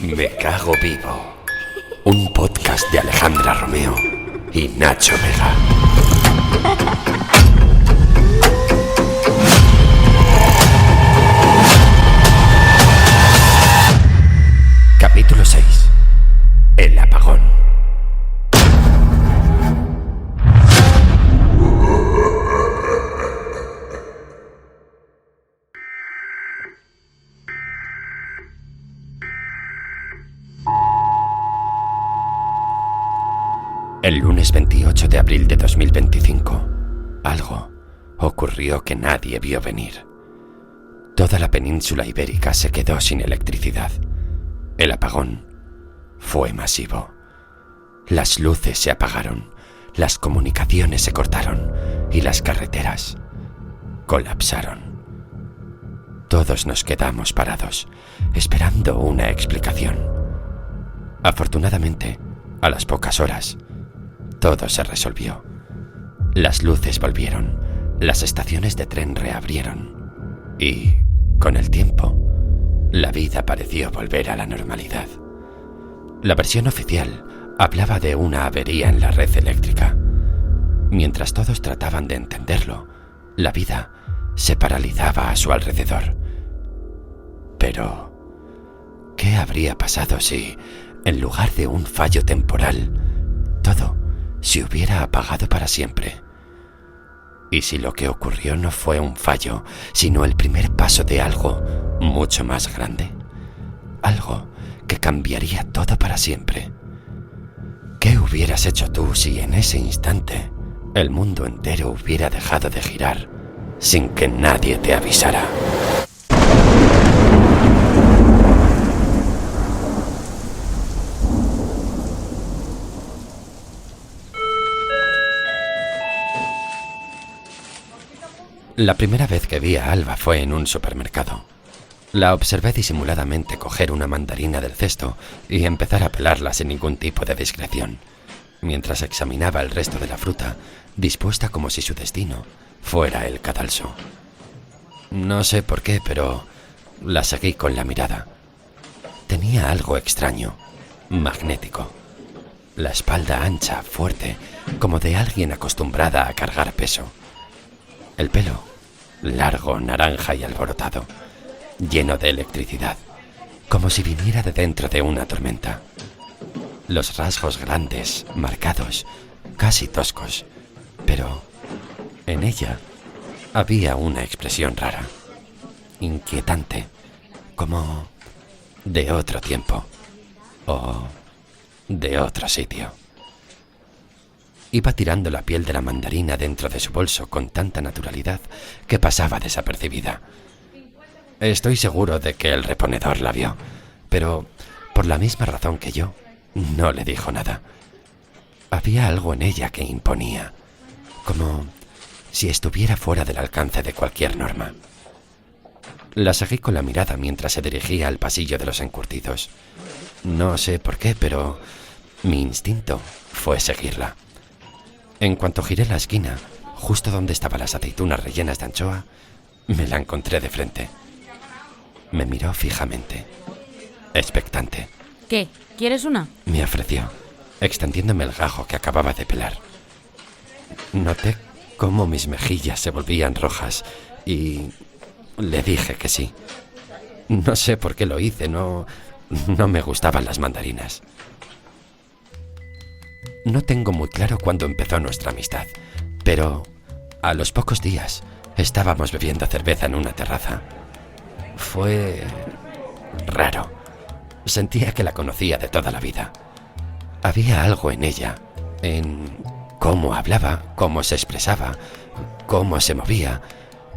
Me cago vivo. Un podcast de Alejandra Romeo y Nacho Vega. Capítulo 6. El apagón. El lunes 28 de abril de 2025, algo ocurrió que nadie vio venir. Toda la península ibérica se quedó sin electricidad. El apagón fue masivo. Las luces se apagaron, las comunicaciones se cortaron y las carreteras colapsaron. Todos nos quedamos parados, esperando una explicación. Afortunadamente, a las pocas horas, todo se resolvió. Las luces volvieron, las estaciones de tren reabrieron y, con el tiempo, la vida pareció volver a la normalidad. La versión oficial hablaba de una avería en la red eléctrica. Mientras todos trataban de entenderlo, la vida se paralizaba a su alrededor. Pero, ¿qué habría pasado si, en lugar de un fallo temporal, todo se hubiera apagado para siempre? ¿Y si lo que ocurrió no fue un fallo, sino el primer paso de algo mucho más grande? Algo que cambiaría todo para siempre. ¿Qué hubieras hecho tú si en ese instante el mundo entero hubiera dejado de girar sin que nadie te avisara? La primera vez que vi a Alba fue en un supermercado. La observé disimuladamente coger una mandarina del cesto y empezar a pelarla sin ningún tipo de discreción, mientras examinaba el resto de la fruta, dispuesta como si su destino fuera el cadalso. No sé por qué, pero la seguí con la mirada. Tenía algo extraño, magnético. La espalda ancha, fuerte, como de alguien acostumbrada a cargar peso. El pelo, largo, naranja y alborotado, lleno de electricidad, como si viniera de dentro de una tormenta. Los rasgos grandes, marcados, casi toscos, pero en ella había una expresión rara, inquietante, como de otro tiempo o de otro sitio. Iba tirando la piel de la mandarina dentro de su bolso con tanta naturalidad que pasaba desapercibida. Estoy seguro de que el reponedor la vio, pero por la misma razón que yo, no le dijo nada. Había algo en ella que imponía, como si estuviera fuera del alcance de cualquier norma. La seguí con la mirada mientras se dirigía al pasillo de los encurtidos. No sé por qué, pero mi instinto fue seguirla. En cuanto giré la esquina, justo donde estaban las aceitunas rellenas de anchoa, me la encontré de frente. Me miró fijamente, expectante. ¿Qué? ¿Quieres una? Me ofreció, extendiéndome el gajo que acababa de pelar. Noté cómo mis mejillas se volvían rojas y le dije que sí. No sé por qué lo hice, no me gustaban las mandarinas. No tengo muy claro cuándo empezó nuestra amistad, pero a los pocos días estábamos bebiendo cerveza en una terraza. Fue raro. Sentía que la conocía de toda la vida. Había algo en ella, en cómo hablaba, cómo se expresaba, cómo se movía,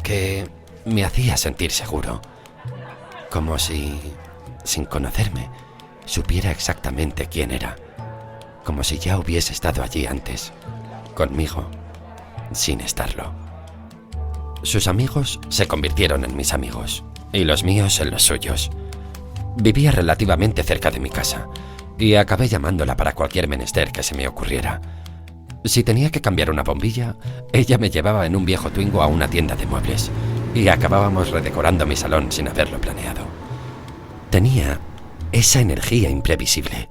que me hacía sentir seguro. Como si, sin conocerme, supiera exactamente quién era. Como si ya hubiese estado allí antes, conmigo, sin estarlo. Sus amigos se convirtieron en mis amigos, y los míos en los suyos. Vivía relativamente cerca de mi casa, y acabé llamándola para cualquier menester que se me ocurriera. Si tenía que cambiar una bombilla, ella me llevaba en un viejo Twingo a una tienda de muebles, y acabábamos redecorando mi salón sin haberlo planeado. Tenía esa energía imprevisible,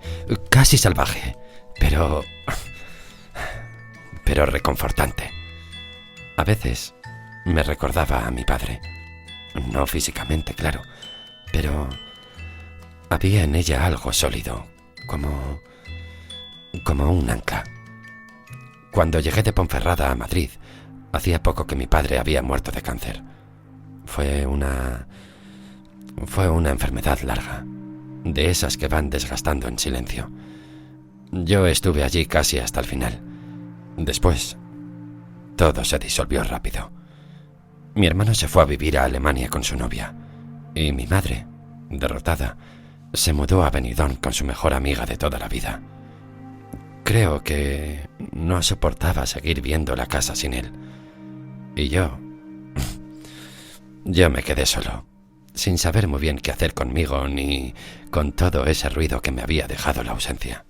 casi salvaje, pero reconfortante. A veces me recordaba a mi padre, no físicamente, claro, pero había en ella algo sólido, como un ancla. Cuando llegué de Ponferrada a Madrid, hacía poco que mi padre había muerto de cáncer. Fue una enfermedad larga, de esas que van desgastando en silencio. Yo estuve allí casi hasta el final. Después, todo se disolvió rápido. Mi hermano se fue a vivir a Alemania con su novia, y mi madre, derrotada, se mudó a Benidorm con su mejor amiga de toda la vida. Creo que no soportaba seguir viendo la casa sin él. Y yo me quedé solo, sin saber muy bien qué hacer conmigo ni con todo ese ruido que me había dejado la ausencia.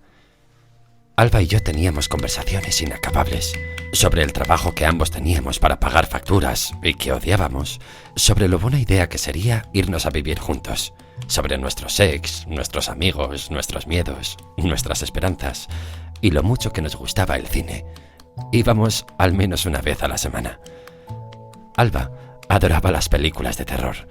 Alba y yo teníamos conversaciones inacabables sobre el trabajo que ambos teníamos para pagar facturas y que odiábamos, sobre lo buena idea que sería irnos a vivir juntos, sobre nuestros ex, nuestros amigos, nuestros miedos, nuestras esperanzas y lo mucho que nos gustaba el cine. Íbamos al menos una vez a la semana. Alba adoraba las películas de terror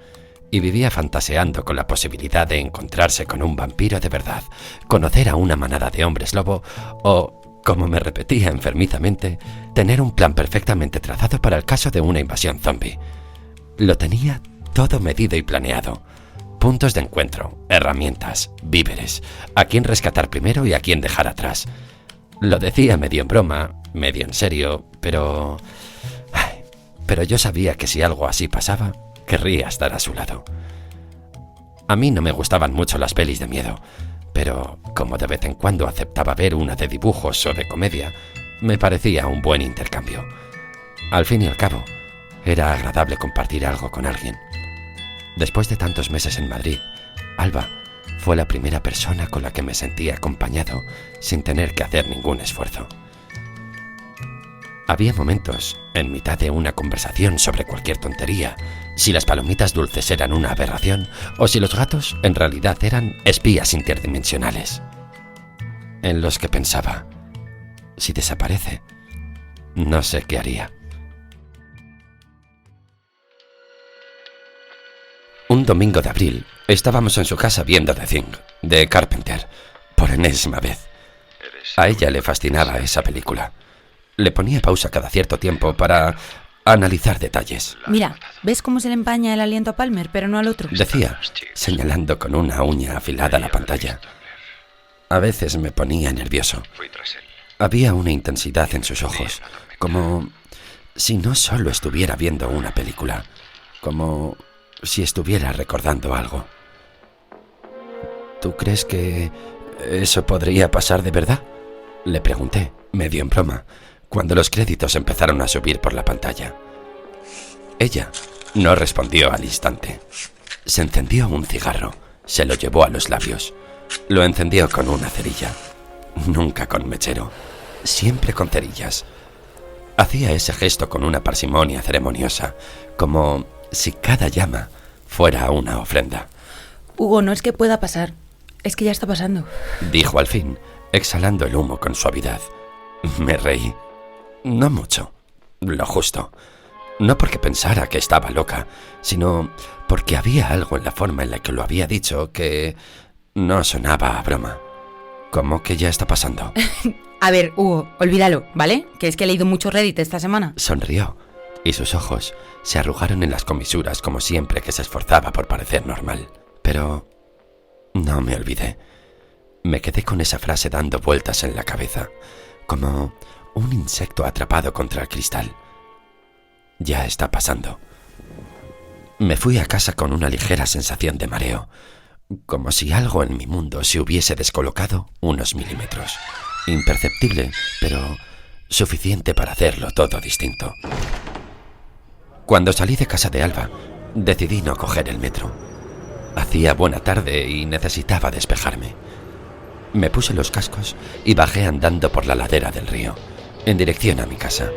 y vivía fantaseando con la posibilidad de encontrarse con un vampiro de verdad, conocer a una manada de hombres lobo o, como me repetía enfermizamente, tener un plan perfectamente trazado para el caso de una invasión zombie. Lo tenía todo medido y planeado. Puntos de encuentro, herramientas, víveres, a quién rescatar primero y a quién dejar atrás. Lo decía medio en broma, medio en serio, pero yo sabía que si algo así pasaba, querría estar a su lado. A mí no me gustaban mucho las pelis de miedo, pero como de vez en cuando aceptaba ver una de dibujos o de comedia, me parecía un buen intercambio. Al fin y al cabo, era agradable compartir algo con alguien. Después de tantos meses en Madrid, Alba fue la primera persona con la que me sentí acompañado sin tener que hacer ningún esfuerzo. Había momentos, en mitad de una conversación sobre cualquier tontería, si las palomitas dulces eran una aberración o si los gatos en realidad eran espías interdimensionales, en los que pensaba, si desaparece, no sé qué haría. Un domingo de abril, estábamos en su casa viendo The Thing, de Carpenter, por enésima vez. A ella le fascinaba esa película. Le ponía pausa cada cierto tiempo para analizar detalles. Mira, ¿ves cómo se le empaña el aliento a Palmer, pero no al otro? Decía, señalando con una uña afilada la pantalla. A veces me ponía nervioso. Había una intensidad en sus ojos, como si no solo estuviera viendo una película, como si estuviera recordando algo. ¿Tú crees que eso podría pasar de verdad?, le pregunté, medio en broma, cuando los créditos empezaron a subir por la pantalla. Ella no respondió al instante. Se encendió un cigarro, se lo llevó a los labios. Lo encendió con una cerilla. Nunca con mechero, siempre con cerillas. Hacía ese gesto con una parsimonia ceremoniosa, como si cada llama fuera una ofrenda. Hugo, no es que pueda pasar, es que ya está pasando, dijo al fin, exhalando el humo con suavidad. Me reí. No mucho, lo justo. No porque pensara que estaba loca, sino porque había algo en la forma en la que lo había dicho que no sonaba a broma. ¿Cómo que ya está pasando? A ver, Hugo, olvídalo, ¿vale? Que es que he leído mucho Reddit esta semana. Sonrió, y sus ojos se arrugaron en las comisuras como siempre que se esforzaba por parecer normal. Pero no me olvidé. Me quedé con esa frase dando vueltas en la cabeza, como un insecto atrapado contra el cristal. Ya está pasando. Me fui a casa con una ligera sensación de mareo, como si algo en mi mundo se hubiese descolocado unos milímetros. Imperceptible, pero suficiente para hacerlo todo distinto. Cuando salí de casa de Alba, decidí no coger el metro. Hacía buena tarde y necesitaba despejarme. Me puse los cascos y bajé andando por la ladera del río, en dirección a mi casa.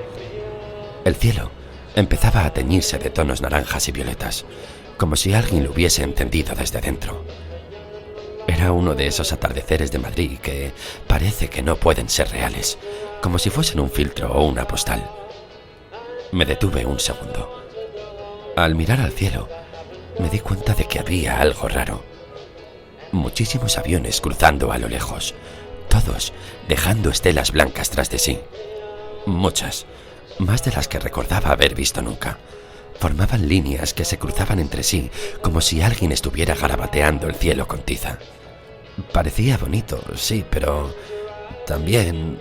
El cielo empezaba a teñirse de tonos naranjas y violetas, como si alguien lo hubiese encendido desde dentro. Era uno de esos atardeceres de Madrid que parece que no pueden ser reales, como si fuesen un filtro o una postal. Me detuve un segundo. Al mirar al cielo, me di cuenta de que había algo raro. Muchísimos aviones cruzando a lo lejos, todos dejando estelas blancas tras de sí. Muchas, más de las que recordaba haber visto nunca. Formaban líneas que se cruzaban entre sí, como si alguien estuviera garabateando el cielo con tiza. Parecía bonito, sí, pero también...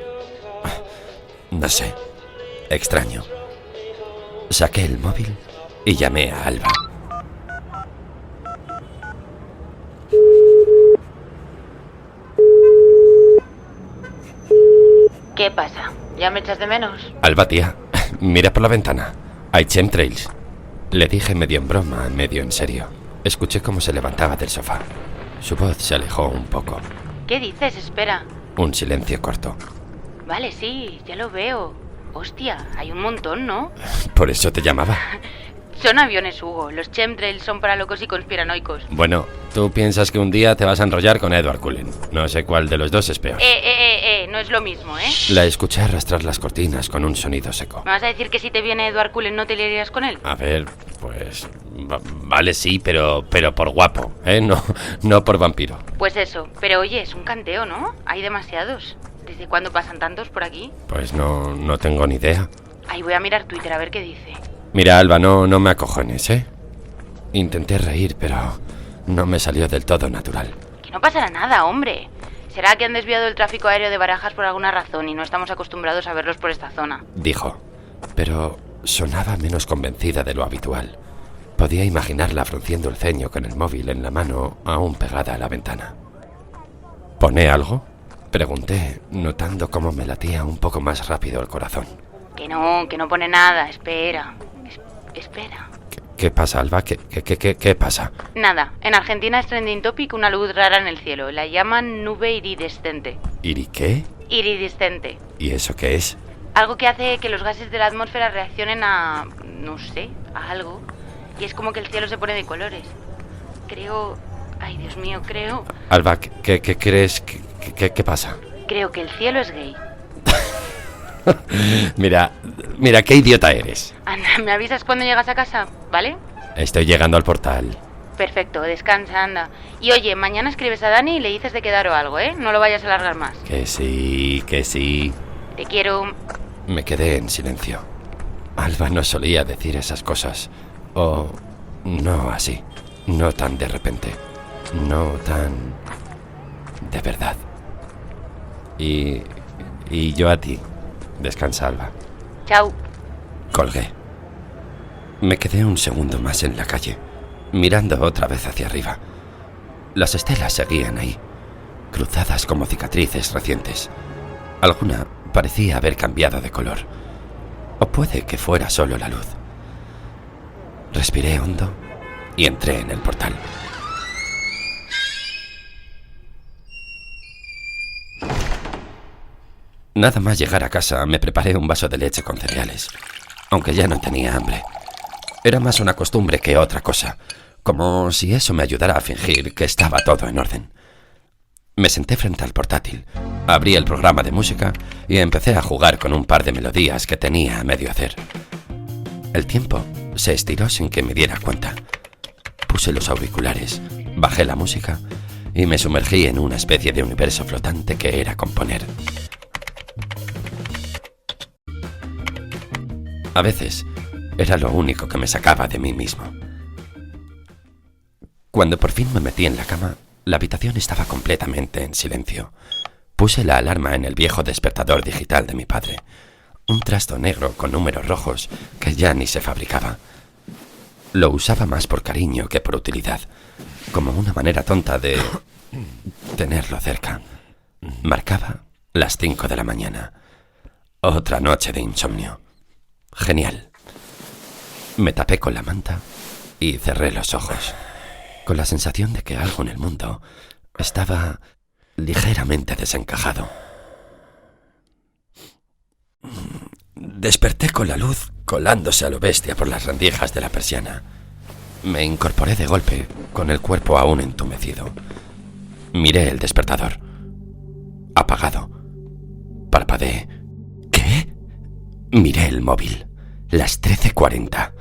no sé, extraño. Saqué el móvil y llamé a Alba. ¿Qué pasa? ¿Ya me echas de menos? Alba, tía, mira por la ventana. Hay chemtrails. Le dije medio en broma, medio en serio. Escuché cómo se levantaba del sofá. Su voz se alejó un poco. ¿Qué dices? Espera. Un silencio corto. Vale, sí, ya lo veo. Hostia, hay un montón, ¿no? Por eso te llamaba. Son aviones, Hugo. Los chemtrails son para locos y conspiranoicos. Bueno, tú piensas que un día te vas a enrollar con Edward Cullen. No sé cuál de los dos es peor. No es lo mismo, ¿eh? La escuché arrastrar las cortinas con un sonido seco. ¿Me vas a decir que si te viene Edward Cullen no te liarías con él? A ver, pues... vale, sí, pero por guapo, ¿eh? No por vampiro. Pues eso. Pero oye, es un canteo, ¿no? Hay demasiados. ¿Desde cuándo pasan tantos por aquí? Pues no tengo ni idea. Ahí voy a mirar Twitter a ver qué dice. Mira, Alba, no me acojones, ¿eh? Intenté reír, pero no me salió del todo natural. Que no pasará nada, hombre. Será que han desviado el tráfico aéreo de Barajas por alguna razón y no estamos acostumbrados a verlos por esta zona. Dijo, pero sonaba menos convencida de lo habitual. Podía imaginarla frunciendo el ceño con el móvil en la mano, aún pegada a la ventana. ¿Pone algo?, pregunté, notando cómo me latía un poco más rápido el corazón. Que no pone nada. Espera. Espera. ¿Qué pasa, Alba? ¿Qué pasa? Nada. En Argentina es trending topic una luz rara en el cielo. La llaman nube iridescente. ¿Iri qué? Iridescente. ¿Y eso qué es? Algo que hace que los gases de la atmósfera reaccionen a... no sé, a algo. Y es como que el cielo se pone de colores. Creo... ay, Dios mío, creo... Alba, ¿qué crees? ¿Qué pasa? Creo que el cielo es gay. Mira, qué idiota eres. Anda, me avisas cuando llegas a casa, ¿vale? Estoy llegando al portal. Perfecto, descansa, anda. Y oye, mañana escribes a Dani y le dices de quedar o algo, ¿eh? No lo vayas a alargar más. Que sí. Te quiero. Me quedé en silencio. Alba no solía decir esas cosas. O no así. No tan de repente. No tan... de verdad. Y yo a ti. Descansa, Alba. Chao. Colgué. Me quedé un segundo más en la calle, mirando otra vez hacia arriba. Las estelas seguían ahí, cruzadas como cicatrices recientes. Alguna parecía haber cambiado de color. O puede que fuera solo la luz. Respiré hondo y entré en el portal. Nada más llegar a casa me preparé un vaso de leche con cereales, aunque ya no tenía hambre. Era más una costumbre que otra cosa, como si eso me ayudara a fingir que estaba todo en orden. Me senté frente al portátil, abrí el programa de música y empecé a jugar con un par de melodías que tenía a medio hacer. El tiempo se estiró sin que me diera cuenta. Puse los auriculares, bajé la música y me sumergí en una especie de universo flotante que era componer. A veces era lo único que me sacaba de mí mismo. Cuando por fin me metí en la cama, la habitación estaba completamente en silencio. Puse la alarma en el viejo despertador digital de mi padre, un trasto negro con números rojos que ya ni se fabricaba. Lo usaba más por cariño que por utilidad, como una manera tonta de tenerlo cerca. Marcaba las 5 de la mañana. Otra noche de insomnio. Genial. Me tapé con la manta y cerré los ojos, con la sensación de que algo en el mundo estaba ligeramente desencajado. Desperté con la luz colándose a lo bestia por las rendijas de la persiana. Me incorporé de golpe, con el cuerpo aún entumecido. Miré el despertador. Apagado. Parpadeé. ¿Qué? Miré el móvil. Las 13:40.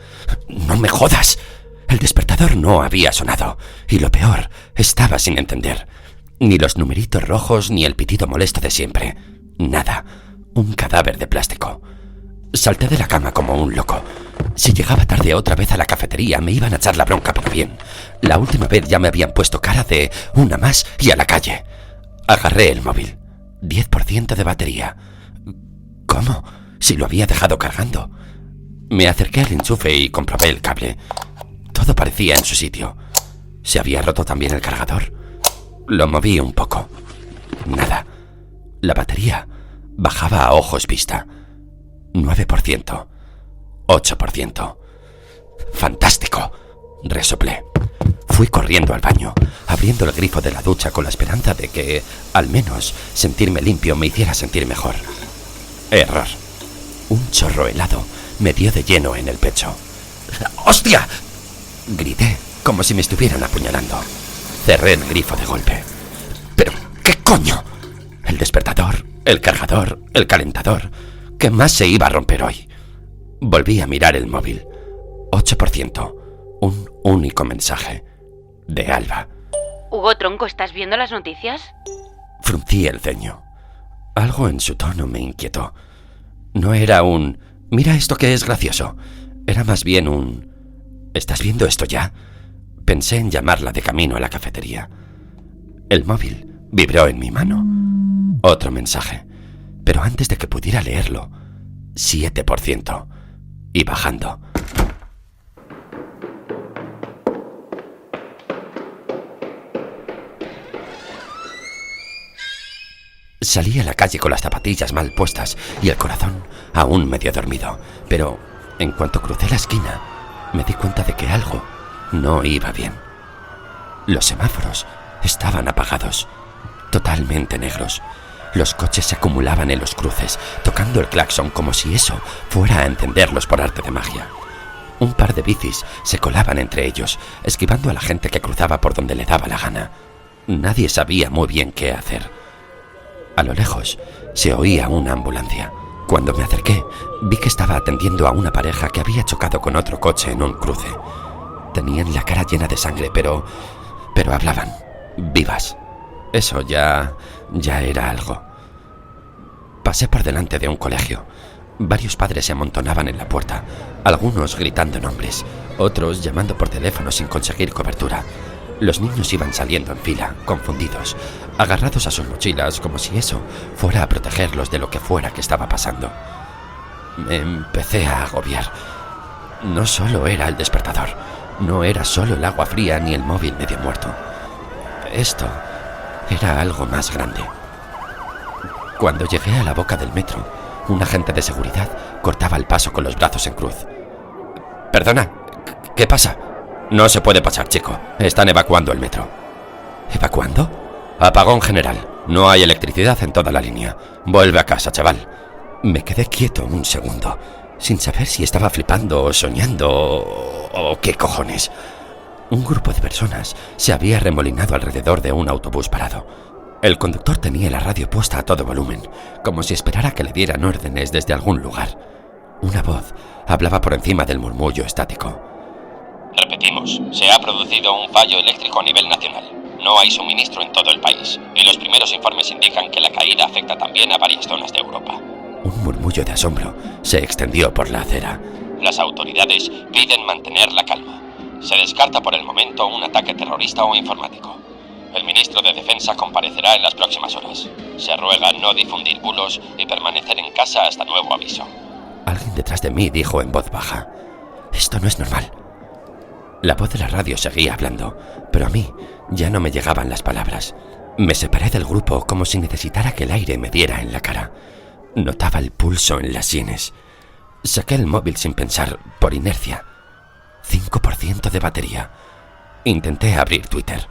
¡No me jodas! El despertador no había sonado. Y lo peor, estaba sin encender. Ni los numeritos rojos ni el pitido molesto de siempre. Nada. Un cadáver de plástico. Salté de la cama como un loco. Si llegaba tarde otra vez a la cafetería me iban a echar la bronca, pero bien. La última vez ya me habían puesto cara de una más y a la calle. Agarré el móvil. 10% de batería. ¿Cómo? Si lo había dejado cargando. Me acerqué al enchufe y comprobé el cable. Todo parecía en su sitio. ¿Se había roto también el cargador? Lo moví un poco. Nada. La batería bajaba a ojos vista. 9%. 8%. ¡Fantástico!, resoplé. Fui corriendo al baño, abriendo el grifo de la ducha con la esperanza de que, al menos, sentirme limpio me hiciera sentir mejor. Error. Un chorro helado me dio de lleno en el pecho. ¡Hostia!, grité, como si me estuvieran apuñalando. Cerré el grifo de golpe. ¿Pero qué coño? El despertador, el cargador, el calentador. ¿Qué más se iba a romper hoy? Volví a mirar el móvil. 8%. Un único mensaje. De Alba. Hugo Tronco, ¿estás viendo las noticias? Fruncí el ceño. Algo en su tono me inquietó. No era un «mira esto que es gracioso». Era más bien un «¿estás viendo esto ya?». Pensé en llamarla de camino a la cafetería. El móvil vibró en mi mano. Otro mensaje. Pero antes de que pudiera leerlo, 7%. Y bajando. Salí a la calle con las zapatillas mal puestas y el corazón aún medio dormido. Pero en cuanto crucé la esquina, me di cuenta de que algo no iba bien. Los semáforos estaban apagados, totalmente negros. Los coches se acumulaban en los cruces, tocando el claxon como si eso fuera a encenderlos por arte de magia. Un par de bicis se colaban entre ellos, esquivando a la gente que cruzaba por donde le daba la gana. Nadie sabía muy bien qué hacer. A lo lejos se oía una ambulancia. Cuando me acerqué, vi que estaba atendiendo a una pareja que había chocado con otro coche en un cruce. Tenían la cara llena de sangre, pero hablaban, vivas. Eso ya era algo. Pasé por delante de un colegio. Varios padres se amontonaban en la puerta, algunos gritando nombres, otros llamando por teléfono sin conseguir cobertura. Los niños iban saliendo en fila, confundidos, agarrados a sus mochilas como si eso fuera a protegerlos de lo que fuera que estaba pasando. Me empecé a agobiar. No solo era el despertador, no era solo el agua fría ni el móvil medio muerto. Esto era algo más grande. Cuando llegué a la boca del metro, un agente de seguridad cortaba el paso con los brazos en cruz. «Perdona, ¿qué pasa?» «No se puede pasar, chico. Están evacuando el metro». «¿Evacuando?» «Apagón general. No hay electricidad en toda la línea. Vuelve a casa, chaval». Me quedé quieto un segundo, sin saber si estaba flipando o soñando o qué cojones. Un grupo de personas se había arremolinado alrededor de un autobús parado. El conductor tenía la radio puesta a todo volumen, como si esperara que le dieran órdenes desde algún lugar. Una voz hablaba por encima del murmullo estático. Repetimos, se ha producido un fallo eléctrico a nivel nacional. No hay suministro en todo el país, y los primeros informes indican que la caída afecta también a varias zonas de Europa. Un murmullo de asombro se extendió por la acera. Las autoridades piden mantener la calma. Se descarta por el momento un ataque terrorista o informático. El ministro de Defensa comparecerá en las próximas horas. Se ruega no difundir bulos y permanecer en casa hasta nuevo aviso. Alguien detrás de mí dijo en voz baja: «Esto no es normal». La voz de la radio seguía hablando, pero a mí ya no me llegaban las palabras. Me separé del grupo como si necesitara que el aire me diera en la cara. Notaba el pulso en las sienes. Saqué el móvil sin pensar, por inercia. 5% de batería. Intenté abrir Twitter.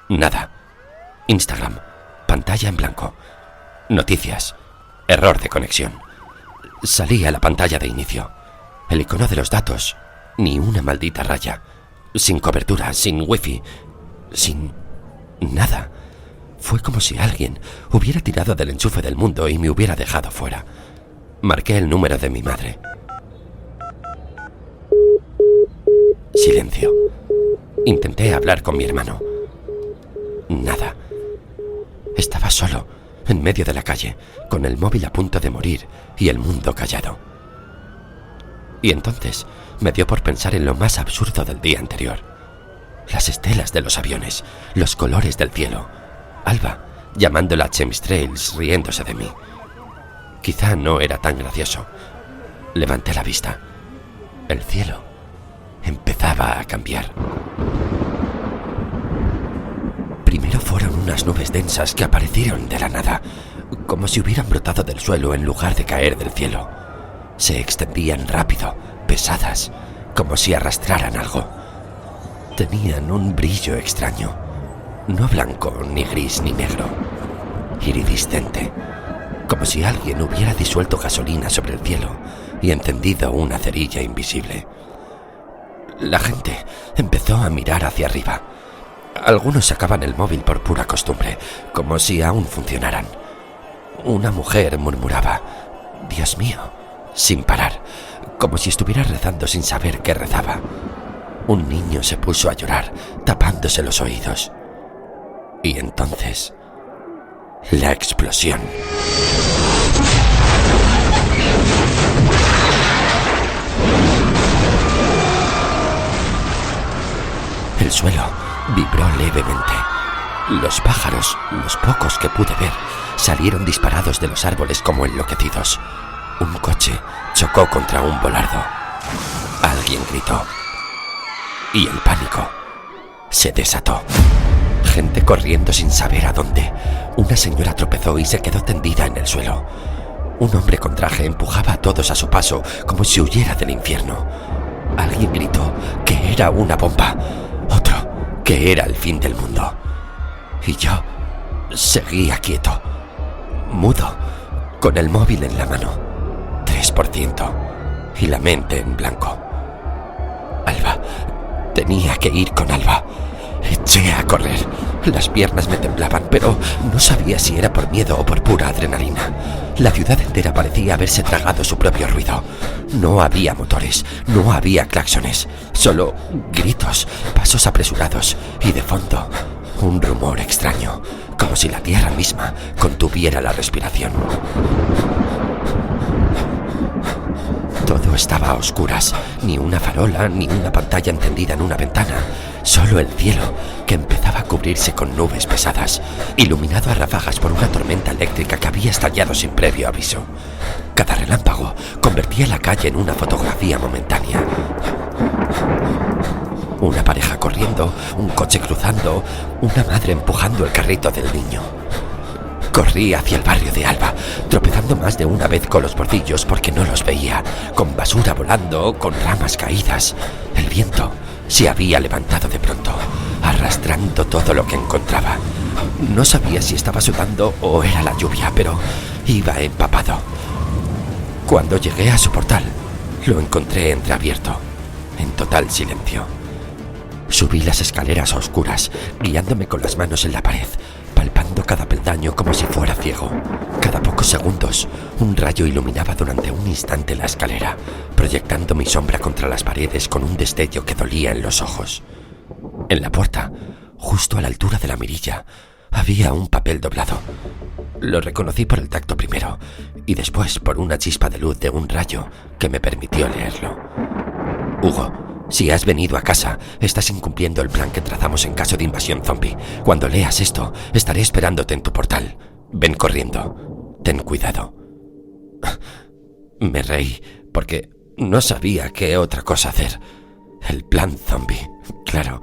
Nada. Instagram. Pantalla en blanco. Noticias. Error de conexión. Salí a la pantalla de inicio. El icono de los datos. Ni una maldita raya. Sin cobertura, sin wifi. Sin nada. Fue como si alguien hubiera tirado del enchufe del mundo y me hubiera dejado fuera. Marqué el número de mi madre. Silencio. Intenté hablar con mi hermano. Nada. Estaba solo, en medio de la calle, con el móvil a punto de morir y el mundo callado. Y entonces me dio por pensar en lo más absurdo del día anterior. Las estelas de los aviones, los colores del cielo. Alba, llamándola chemtrails, riéndose de mí. Quizá no era tan gracioso. Levanté la vista. El cielo empezaba a cambiar. Primero fueron unas nubes densas que aparecieron de la nada, como si hubieran brotado del suelo en lugar de caer del cielo. Se extendían rápido, pesadas, como si arrastraran algo. Tenían un brillo extraño, no blanco, ni gris, ni negro, iridiscente, como si alguien hubiera disuelto gasolina sobre el cielo y encendido una cerilla invisible. La gente empezó a mirar hacia arriba. Algunos sacaban el móvil por pura costumbre, como si aún funcionaran. Una mujer murmuraba, «Dios mío», sin parar, como si estuviera rezando sin saber qué rezaba. Un niño se puso a llorar, tapándose los oídos. Y entonces, la explosión. El suelo vibró levemente. Los pájaros, los pocos que pude ver, salieron disparados de los árboles como enloquecidos. Un coche chocó contra un volardo. Alguien gritó. Y el pánico se desató. Gente corriendo sin saber a dónde. Una señora tropezó y se quedó tendida en el suelo. Un hombre con traje empujaba a todos a su paso como si huyera del infierno. Alguien gritó que era una bomba. Otro que era el fin del mundo. Y yo seguía quieto, mudo, con el móvil en la mano, 3% y la mente en blanco. Alba, tenía que ir con Alba. Eché a correr. Las piernas me temblaban, pero no sabía si era por miedo o por pura adrenalina. La ciudad entera parecía haberse tragado su propio ruido. No había motores, no había claxones, solo gritos, pasos apresurados y de fondo un rumor extraño, como si la tierra misma contuviera la respiración. Todo estaba a oscuras, ni una farola, ni una pantalla encendida en una ventana, solo el cielo, que empezaba a cubrirse con nubes pesadas, iluminado a ráfagas por una tormenta eléctrica que había estallado sin previo aviso. Cada relámpago convertía la calle en una fotografía momentánea. Una pareja corriendo, un coche cruzando, una madre empujando el carrito del niño. Corrí hacia el barrio de Alba, tropezando más de una vez con los bordillos porque no los veía, con basura volando, con ramas caídas. El viento se había levantado de pronto, arrastrando todo lo que encontraba. No sabía si estaba sudando o era la lluvia, pero iba empapado. Cuando llegué a su portal, lo encontré entreabierto, en total silencio. Subí las escaleras a oscuras, guiándome con las manos en la pared, palpando cada peldaño como si fuera ciego. Cada pocos segundos, un rayo iluminaba durante un instante la escalera, proyectando mi sombra contra las paredes con un destello que dolía en los ojos. En la puerta, justo a la altura de la mirilla, había un papel doblado. Lo reconocí por el tacto primero, y después por una chispa de luz de un rayo que me permitió leerlo. Hugo, si has venido a casa, estás incumpliendo el plan que trazamos en caso de invasión zombie. Cuando leas esto, estaré esperándote en tu portal. Ven corriendo. Ten cuidado. Me reí, porque no sabía qué otra cosa hacer. El plan zombie. Claro,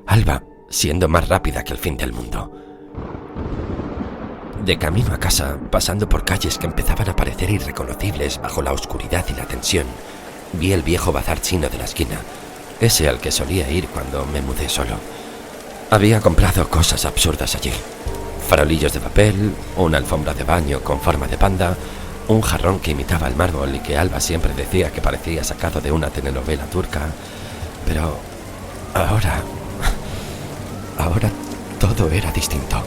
Alba siendo más rápida que el fin del mundo. De camino a casa, pasando por calles que empezaban a parecer irreconocibles bajo la oscuridad y la tensión, vi el viejo bazar chino de la esquina, ese al que solía ir cuando me mudé solo. Había comprado cosas absurdas allí. Farolillos de papel, una alfombra de baño con forma de panda, un jarrón que imitaba el mármol y que Alba siempre decía que parecía sacado de una telenovela turca. Pero ahora todo era distinto.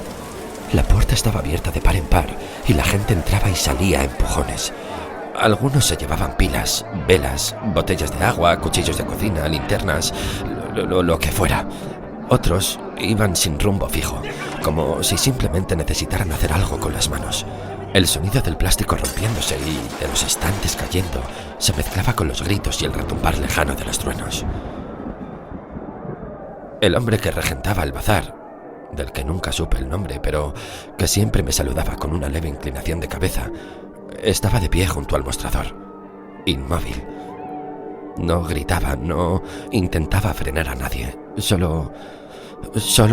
La puerta estaba abierta de par en par y la gente entraba y salía a empujones. Algunos se llevaban pilas, velas, botellas de agua, cuchillos de cocina, linternas, lo que fuera. Otros iban sin rumbo fijo, como si simplemente necesitaran hacer algo con las manos. El sonido del plástico rompiéndose y de los estantes cayendo se mezclaba con los gritos y el retumbar lejano de los truenos. El hombre que regentaba el bazar, del que nunca supe el nombre, pero que siempre me saludaba con una leve inclinación de cabeza, estaba de pie junto al mostrador, inmóvil. No gritaba, no intentaba frenar a nadie, solo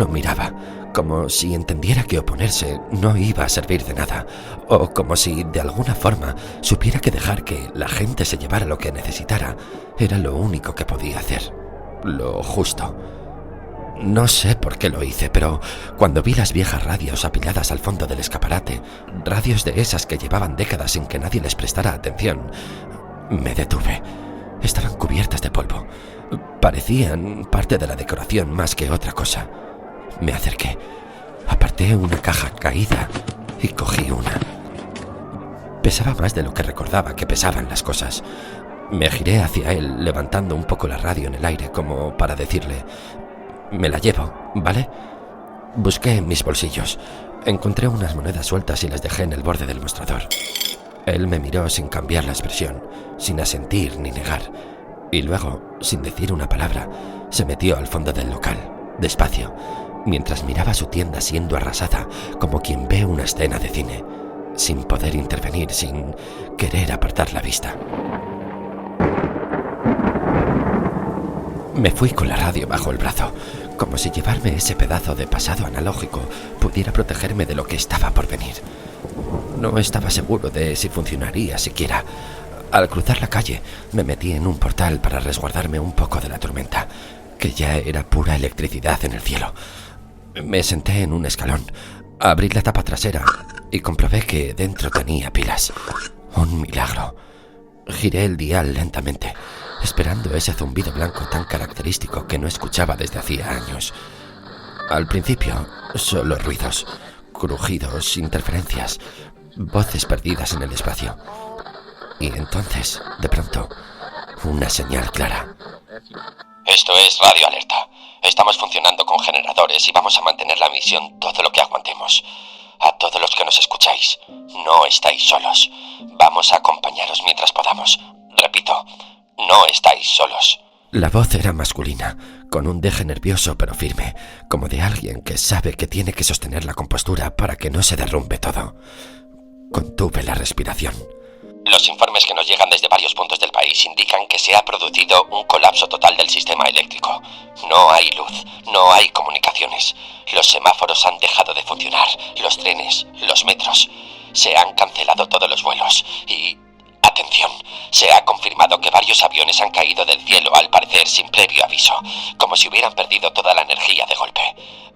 miraba, como si entendiera que oponerse no iba a servir de nada, o como si de alguna forma supiera que dejar que la gente se llevara lo que necesitara era lo único que podía hacer, lo justo. No sé por qué lo hice, pero cuando vi las viejas radios apiladas al fondo del escaparate, radios de esas que llevaban décadas sin que nadie les prestara atención, me detuve. Estaban cubiertas de polvo. Parecían parte de la decoración más que otra cosa. Me acerqué, aparté una caja caída y cogí una. Pesaba más de lo que recordaba que pesaban las cosas. Me giré hacia él, levantando un poco la radio en el aire como para decirle: «Me la llevo, ¿vale?» Busqué en mis bolsillos. Encontré unas monedas sueltas y las dejé en el borde del mostrador. Él me miró sin cambiar la expresión, sin asentir ni negar, y luego, sin decir una palabra, se metió al fondo del local, despacio, mientras miraba su tienda siendo arrasada como quien ve una escena de cine, sin poder intervenir, sin querer apartar la vista. Me fui con la radio bajo el brazo, como si llevarme ese pedazo de pasado analógico pudiera protegerme de lo que estaba por venir. No estaba seguro de si funcionaría siquiera. Al cruzar la calle, me metí en un portal para resguardarme un poco de la tormenta, que ya era pura electricidad en el cielo. Me senté en un escalón, abrí la tapa trasera y comprobé que dentro tenía pilas. Un milagro. Giré el dial lentamente, esperando ese zumbido blanco tan característico que no escuchaba desde hacía años. Al principio, solo ruidos, crujidos, interferencias, voces perdidas en el espacio. Y entonces, de pronto, una señal clara. Esto es Radio Alerta. Estamos funcionando con generadores y vamos a mantener la misión todo lo que aguantemos. A todos los que nos escucháis, no estáis solos. Vamos a acompañaros mientras podamos. Repito, no estáis solos. La voz era masculina, con un deje nervioso pero firme, como de alguien que sabe que tiene que sostener la compostura para que no se derrumbe todo. Contuve la respiración. Los informes que nos llegan desde varios puntos del país indican que se ha producido un colapso total del sistema eléctrico. No hay luz, no hay comunicaciones. Los semáforos han dejado de funcionar, los trenes, los metros. Se han cancelado todos los vuelos y... atención, se ha confirmado que varios aviones han caído del cielo, al parecer sin previo aviso, como si hubieran perdido toda la energía de golpe.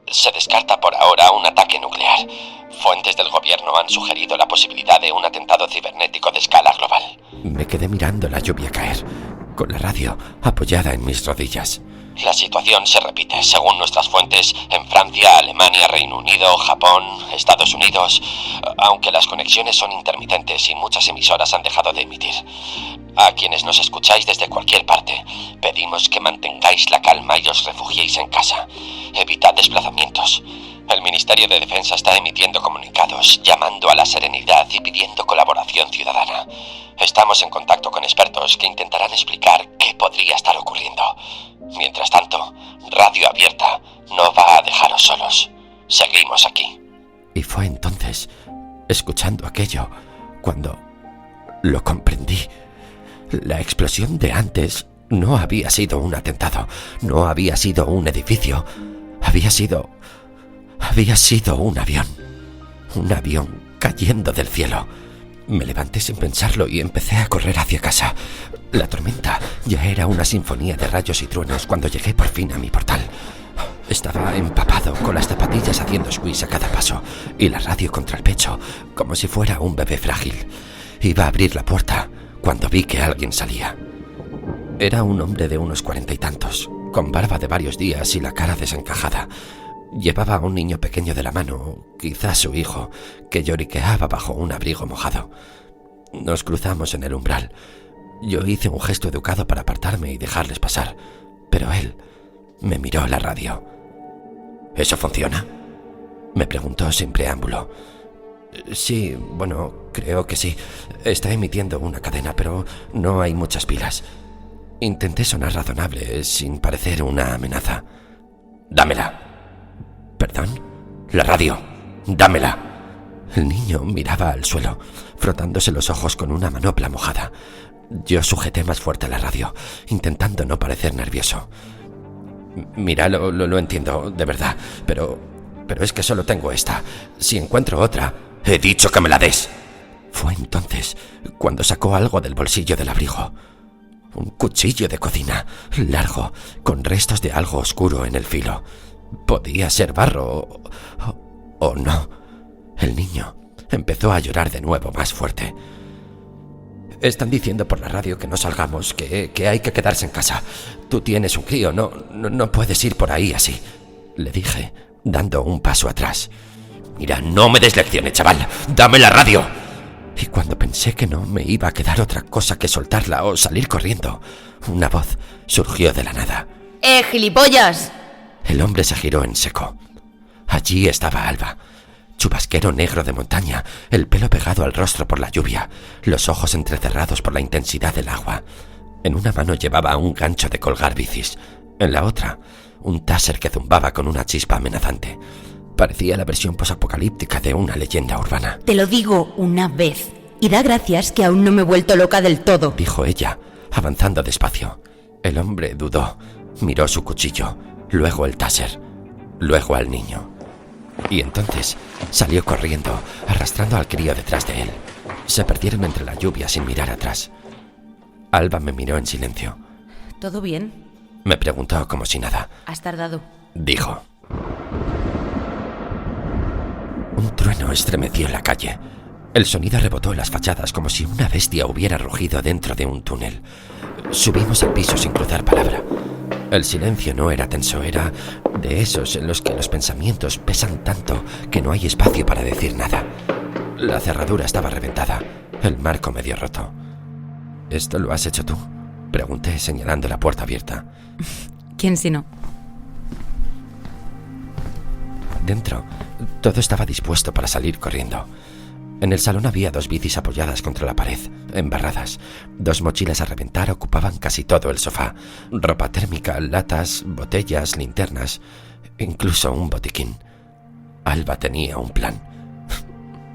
Se descarta por ahora un ataque nuclear. Fuentes del gobierno han sugerido la posibilidad de un atentado cibernético de escala global. Me quedé mirando la lluvia caer, con la radio apoyada en mis rodillas. La situación se repite, según nuestras fuentes, en Francia, Alemania, Reino Unido, Japón, Estados Unidos, aunque las conexiones son intermitentes y muchas emisoras han dejado de emitir. A quienes nos escucháis desde cualquier parte, pedimos que mantengáis la calma y os refugiéis en casa. Evitad desplazamientos. El Ministerio de Defensa está emitiendo comunicados, llamando a la serenidad y pidiendo colaboración ciudadana. Estamos en contacto con expertos que intentarán explicar qué podría estar ocurriendo. Mientras tanto, Radio Abierta no va a dejaros solos. Seguimos aquí. Y fue entonces, escuchando aquello, cuando lo comprendí. La explosión de antes no había sido un atentado, no había sido un edificio, había sido un avión cayendo del cielo. Me levanté sin pensarlo y empecé a correr hacia casa. La tormenta ya era una sinfonía de rayos y truenos cuando llegué por fin a mi portal. Estaba empapado, con las zapatillas haciendo squeeze a cada paso y la radio contra el pecho, como si fuera un bebé frágil. Iba a abrir la puerta cuando vi que alguien salía. Era un hombre de unos 40 y tantos, con barba de varios días y la cara desencajada. Llevaba a un niño pequeño de la mano, quizás su hijo, que lloriqueaba bajo un abrigo mojado. Nos cruzamos en el umbral. Yo hice un gesto educado para apartarme y dejarles pasar, pero él me miró a la radio. ¿Eso funciona?, me preguntó sin preámbulo. Sí, bueno, creo que sí. Está emitiendo una cadena, pero no hay muchas pilas. Intenté sonar razonable, sin parecer una amenaza. Dámela. ¿Perdón? La radio. Dámela. El niño miraba al suelo, frotándose los ojos con una manopla mojada. Yo sujeté más fuerte la radio, intentando no parecer nervioso. Mira, lo entiendo, de verdad, pero es que solo tengo esta. Si encuentro otra... He dicho que me la des. Fue entonces cuando sacó algo del bolsillo del abrigo. Un cuchillo de cocina, largo, con restos de algo oscuro en el filo. Podía ser barro o no. El niño empezó a llorar de nuevo más fuerte. Están diciendo por la radio que no salgamos, que hay que quedarse en casa. Tú tienes un crío, no puedes ir por ahí así, le dije, dando un paso atrás. Mira, no me des lecciones, chaval. ¡Dame la radio! Y cuando pensé que no me iba a quedar otra cosa que soltarla o salir corriendo, una voz surgió de la nada. ¡Gilipollas! El hombre se giró en seco. Allí estaba Alba. Chubasquero negro de montaña, el pelo pegado al rostro por la lluvia, los ojos entrecerrados por la intensidad del agua. En una mano llevaba un gancho de colgar bicis, en la otra, un taser que zumbaba con una chispa amenazante. Parecía la versión posapocalíptica de una leyenda urbana. Te lo digo una vez, y da gracias que aún no me he vuelto loca del todo, dijo ella, avanzando despacio. El hombre dudó, miró su cuchillo, luego el taser, luego al niño. Y entonces salió corriendo, arrastrando al crío detrás de él. Se perdieron entre la lluvia sin mirar atrás. Alba me miró en silencio. ¿Todo bien? Me preguntó como si nada. Has tardado, dijo. Un trueno estremeció la calle. El sonido rebotó en las fachadas como si una bestia hubiera rugido dentro de un túnel. Subimos al piso sin cruzar palabra. El silencio no era tenso, era de esos en los que los pensamientos pesan tanto que no hay espacio para decir nada. La cerradura estaba reventada, el marco medio roto. ¿Esto lo has hecho tú?, pregunté señalando la puerta abierta. ¿Quién si no? Dentro, todo estaba dispuesto para salir corriendo. En el salón había 2 bicis apoyadas contra la pared, embarradas. 2 mochilas a reventar ocupaban casi todo el sofá. Ropa térmica, latas, botellas, linternas, incluso un botiquín. Alba tenía un plan.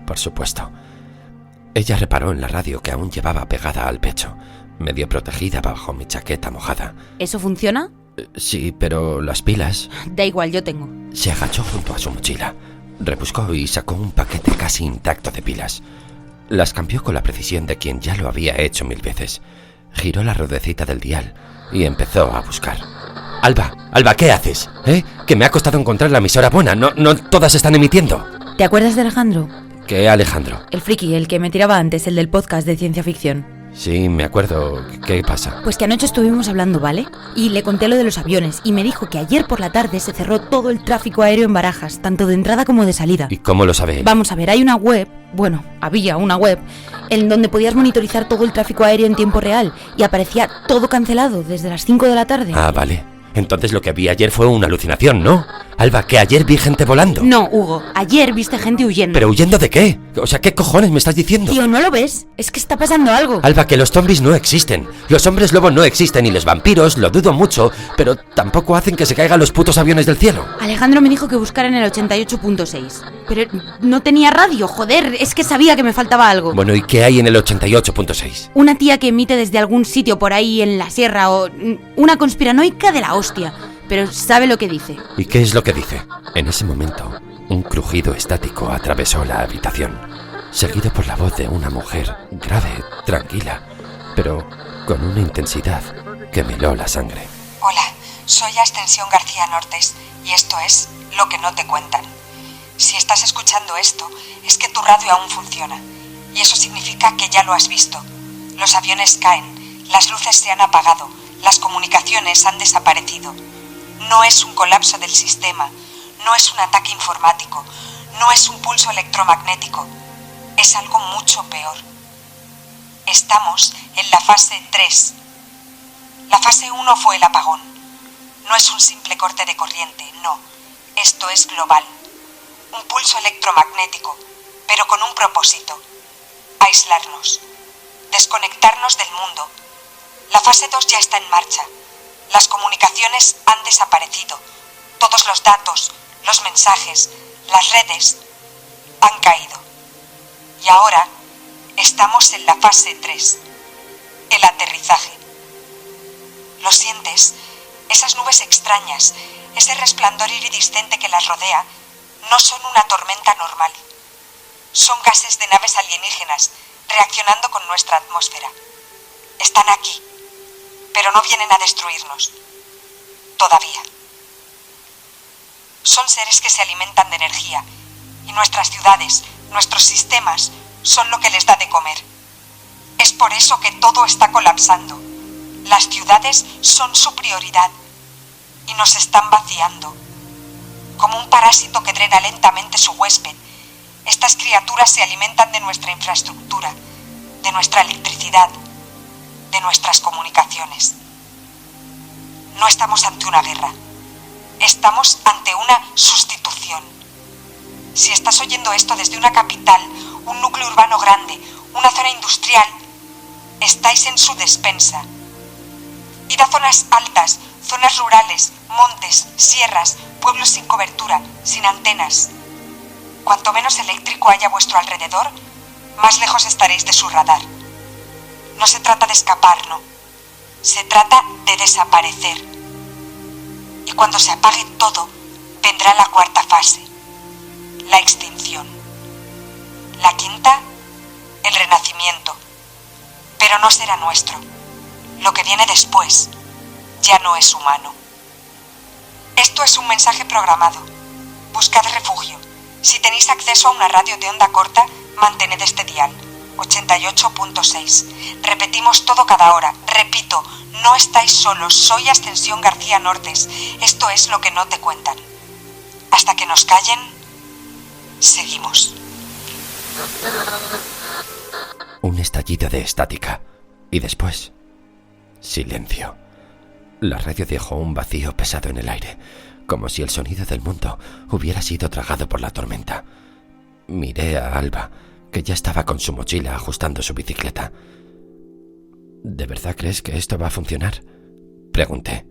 Por supuesto. Ella reparó en la radio que aún llevaba pegada al pecho, medio protegida bajo mi chaqueta mojada. ¿Eso funciona? Sí, pero las pilas... Da igual, yo tengo. Se agachó junto a su mochila. Rebuscó y sacó un paquete casi intacto de pilas. Las cambió con la precisión de quien ya lo había hecho 1000 veces. Giró la ruedecita del dial y empezó a buscar. Alba, ¿qué haces? Que me ha costado encontrar la emisora buena. No todas están emitiendo. ¿Te acuerdas de Alejandro? ¿Qué Alejandro? El friki, el que me tiraba antes, el del podcast de ciencia ficción. Sí, me acuerdo. ¿Qué pasa? Pues que anoche estuvimos hablando, ¿vale? Y le conté lo de los aviones y me dijo que ayer por la tarde se cerró todo el tráfico aéreo en Barajas, tanto de entrada como de salida. ¿Y cómo lo sabe él? Vamos a ver, hay una web, bueno, había una web, en donde podías monitorizar todo el tráfico aéreo en tiempo real y aparecía todo cancelado desde las 5 de la tarde. Ah, vale. Entonces lo que vi ayer fue una alucinación, ¿no? Alba, que ayer vi gente volando. No, Hugo, ayer viste gente huyendo. ¿Pero huyendo de qué? O sea, ¿qué cojones me estás diciendo? Tío, ¿no lo ves? Es que está pasando algo. Alba, que los zombies no existen. Los hombres lobo no existen y los vampiros, lo dudo mucho, pero tampoco hacen que se caigan los putos aviones del cielo. Alejandro me dijo que buscara en el 88.6. Pero no tenía radio, joder, es que sabía que me faltaba algo. Bueno, ¿y qué hay en el 88.6? Una tía que emite desde algún sitio por ahí en la sierra o una conspiranoica de la hostia. Pero sabe lo que dice. ¿Y qué es lo que dice? En ese momento, un crujido estático atravesó la habitación, seguido por la voz de una mujer, grave, tranquila, pero con una intensidad que me heló la sangre. Hola, soy Ascensión García Nortes y esto es Lo que no te cuentan. Si estás escuchando esto, es que tu radio aún funciona. Y eso significa que ya lo has visto. Los aviones caen, las luces se han apagado, las comunicaciones han desaparecido. No es un colapso del sistema, No es un ataque informático, no es un pulso electromagnético, es algo mucho peor. Estamos en la fase 3. La fase 1 fue el apagón. No es un simple corte de corriente, no. Esto es global. Un pulso electromagnético, pero con un propósito. Aislarnos. Desconectarnos del mundo. La fase 2 ya está en marcha. Las comunicaciones han desaparecido. Todos los datos, los mensajes, las redes han caído. Y ahora estamos en la fase 3. El aterrizaje. ¿Lo sientes? Esas nubes extrañas, ese resplandor iridiscente que las rodea, no son una tormenta normal. Son gases de naves alienígenas reaccionando con nuestra atmósfera. Están aquí, pero no vienen a destruirnos. Todavía. Son seres que se alimentan de energía, y nuestras ciudades, nuestros sistemas, son lo que les da de comer. Es por eso que todo está colapsando. Las ciudades son su prioridad y nos están vaciando. Como un parásito que drena lentamente su huésped, estas criaturas se alimentan de nuestra infraestructura, de nuestra electricidad, de nuestras comunicaciones. No estamos ante una guerra, estamos ante una sustitución. Si estás oyendo esto desde una capital, un núcleo urbano grande, una zona industrial, estáis en su despensa. Id a zonas altas, zonas rurales, montes, sierras, pueblos sin cobertura, sin antenas. Cuanto menos eléctrico haya a vuestro alrededor, más lejos estaréis de su radar. No se trata de escapar, no. Se trata de desaparecer. Y cuando se apague todo, vendrá la cuarta fase, la extinción. La quinta, el renacimiento. Pero no será nuestro. Lo que viene después ya no es humano. Esto es un mensaje programado. Buscad refugio. Si tenéis acceso a una radio de onda corta, mantened este dial, 88.6. Repetimos todo cada hora. Repito, no estáis solos. Soy Ascensión García Nortes. Esto es lo que no te cuentan. Hasta que nos callen, seguimos. Un estallido de estática. Y después, silencio. La radio dejó un vacío pesado en el aire, como si el sonido del mundo hubiera sido tragado por la tormenta. Miré a Alba, que ya estaba con su mochila ajustando su bicicleta. ¿De verdad crees que esto va a funcionar?, pregunté.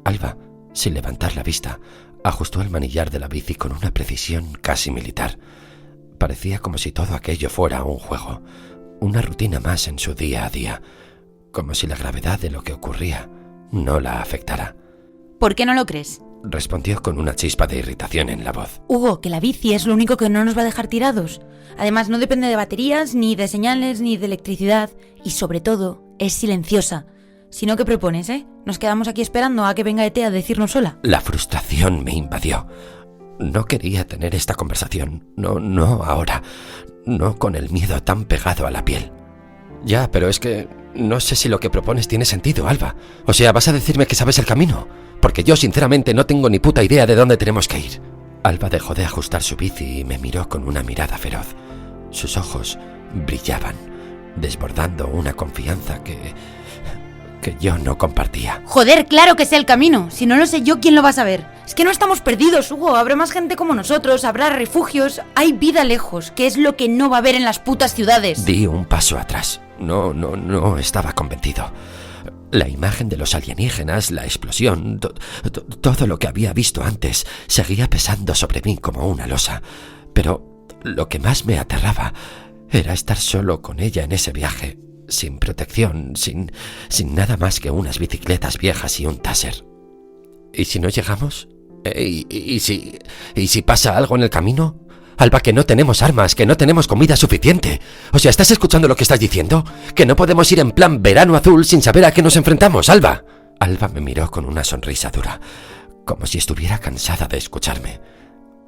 Alba, sin levantar la vista, ajustó el manillar de la bici con una precisión casi militar. Parecía como si todo aquello fuera un juego, una rutina más en su día a día, como si la gravedad de lo que ocurría no la afectara. ¿Por qué no lo crees? Respondió con una chispa de irritación en la voz. Hugo, que la bici es lo único que no nos va a dejar tirados. Además, no depende de baterías, ni de señales, ni de electricidad. Y sobre todo, es silenciosa. Si no, ¿qué propones, ¿Nos quedamos aquí esperando a que venga ET a decirnos sola? La frustración me invadió. No quería tener esta conversación. No ahora. No con el miedo tan pegado a la piel. Ya, pero es que no sé si lo que propones tiene sentido, Alba. O sea, ¿vas a decirme que sabes el camino? Porque yo sinceramente no tengo ni puta idea de dónde tenemos que ir. Alba dejó de ajustar su bici y me miró con una mirada feroz. Sus ojos brillaban, desbordando una confianza que yo no compartía. Joder, claro que sé el camino. Si no lo sé yo, ¿quién lo va a saber? Es que no estamos perdidos, Hugo. Habrá más gente como nosotros, habrá refugios. Hay vida lejos, que es lo que no va a haber en las putas ciudades. Di un paso atrás. No estaba convencido. La imagen de los alienígenas, la explosión, todo lo que había visto antes seguía pesando sobre mí como una losa. Pero lo que más me aterraba era estar solo con ella en ese viaje, sin protección, sin nada más que unas bicicletas viejas y un taser. ¿Y si no llegamos? ¿Y si pasa algo en el camino? Alba, que no tenemos armas, que no tenemos comida suficiente. O sea, ¿estás escuchando lo que estás diciendo? Que no podemos ir en plan verano azul sin saber a qué nos enfrentamos, Alba. Alba me miró con una sonrisa dura, como si estuviera cansada de escucharme.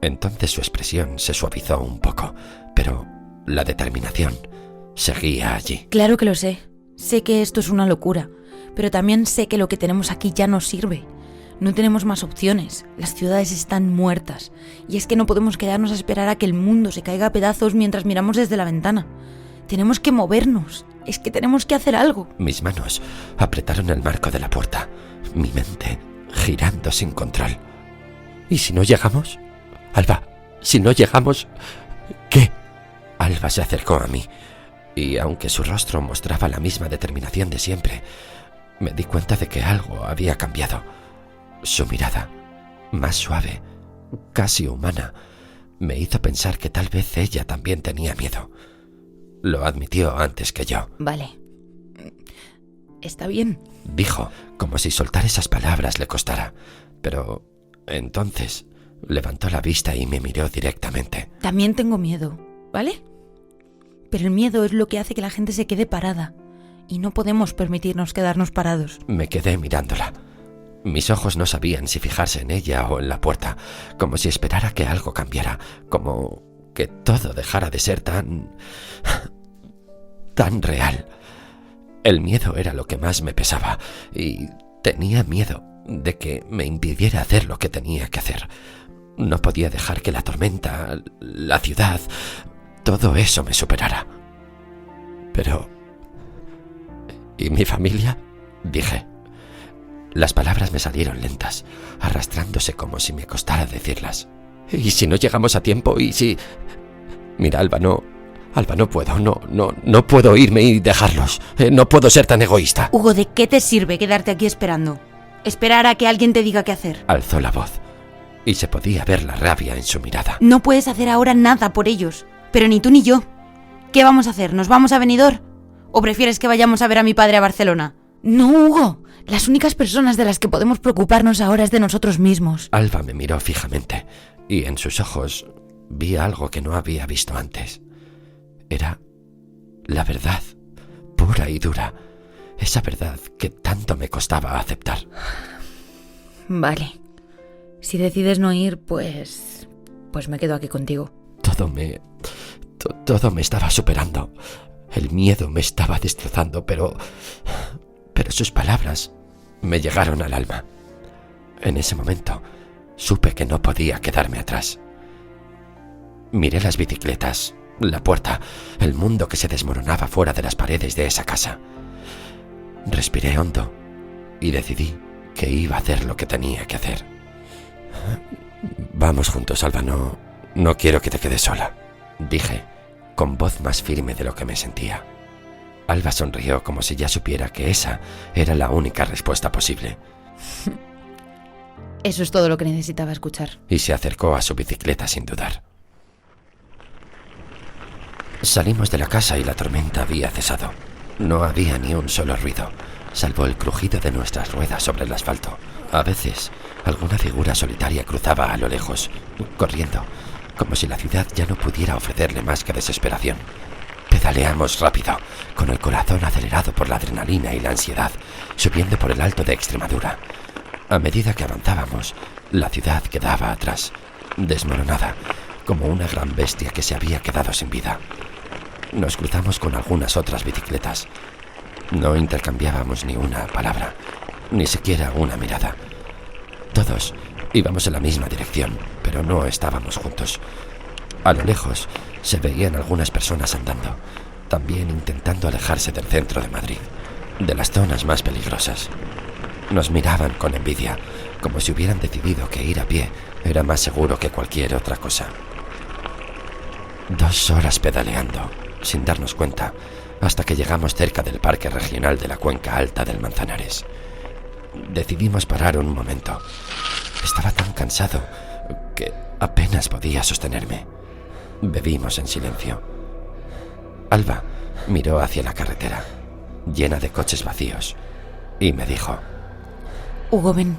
Entonces su expresión se suavizó un poco, pero la determinación seguía allí. Claro que lo sé. Sé que esto es una locura, pero también sé que lo que tenemos aquí ya nos sirve. No tenemos más opciones. Las ciudades están muertas. Y es que no podemos quedarnos a esperar a que el mundo se caiga a pedazos mientras miramos desde la ventana. Tenemos que movernos. Es que tenemos que hacer algo. Mis manos apretaron el marco de la puerta, mi mente girando sin control. ¿Y si no llegamos? Alba, si no llegamos, ¿qué? Alba se acercó a mí, y aunque su rostro mostraba la misma determinación de siempre, me di cuenta de que algo había cambiado. Su mirada, más suave, casi humana, me hizo pensar que tal vez ella también tenía miedo. Lo admitió antes que yo. Vale. Está bien. Dijo, como si soltar esas palabras le costara. Pero entonces levantó la vista y me miró directamente. También tengo miedo, ¿vale? Pero el miedo es lo que hace que la gente se quede parada. Y no podemos permitirnos quedarnos parados. Me quedé mirándola. Mis ojos no sabían si fijarse en ella o en la puerta, como si esperara que algo cambiara, como que todo dejara de ser tan real. El miedo era lo que más me pesaba y tenía miedo de que me impidiera hacer lo que tenía que hacer. No podía dejar que la tormenta, la ciudad, todo eso me superara. Pero... ¿y mi familia? Dije. Las palabras me salieron lentas, arrastrándose como si me costara decirlas. ¿Y si no llegamos a tiempo? ¿Y si...? Mira, Alba, no puedo, no puedo irme y dejarlos. No puedo ser tan egoísta. Hugo, ¿de qué te sirve quedarte aquí esperando? Esperar a que alguien te diga qué hacer. Alzó la voz, y se podía ver la rabia en su mirada. No puedes hacer ahora nada por ellos, pero ni tú ni yo. ¿Qué vamos a hacer? ¿Nos vamos a Benidorm? ¿O prefieres que vayamos a ver a mi padre a Barcelona? No, Hugo. Las únicas personas de las que podemos preocuparnos ahora es de nosotros mismos. Alba me miró fijamente, y en sus ojos vi algo que no había visto antes. Era la verdad, pura y dura. Esa verdad que tanto me costaba aceptar. Vale. Si decides no ir, pues me quedo aquí contigo. Todo me estaba superando. El miedo me estaba destrozando, pero sus palabras me llegaron al alma. En ese momento supe que no podía quedarme atrás. Miré las bicicletas, la puerta, el mundo que se desmoronaba fuera de las paredes de esa casa. Respiré hondo y decidí que iba a hacer lo que tenía que hacer. Vamos juntos, Alba, no quiero que te quedes sola, dije, con voz más firme de lo que me sentía. Alba sonrió como si ya supiera que esa era la única respuesta posible. Eso es todo lo que necesitaba escuchar. Y se acercó a su bicicleta sin dudar. Salimos de la casa y la tormenta había cesado. No había ni un solo ruido, salvo el crujido de nuestras ruedas sobre el asfalto. A veces, alguna figura solitaria cruzaba a lo lejos, corriendo, como si la ciudad ya no pudiera ofrecerle más que desesperación. Pedaleamos rápido, con el corazón acelerado por la adrenalina y la ansiedad, subiendo por el Alto de Extremadura. A medida que avanzábamos, la ciudad quedaba atrás, desmoronada, como una gran bestia que se había quedado sin vida. Nos cruzamos con algunas otras bicicletas. No intercambiábamos ni una palabra, ni siquiera una mirada. Todos íbamos en la misma dirección, pero no estábamos juntos. A lo lejos se veían algunas personas andando, también intentando alejarse del centro de Madrid, de las zonas más peligrosas. Nos miraban con envidia, como si hubieran decidido que ir a pie era más seguro que cualquier otra cosa. 2 horas pedaleando, sin darnos cuenta, hasta que llegamos cerca del Parque Regional de la Cuenca Alta del Manzanares. Decidimos parar un momento. Estaba tan cansado que apenas podía sostenerme. Bebimos en silencio. Alba miró hacia la carretera, llena de coches vacíos, y me dijo: Hugo, ven,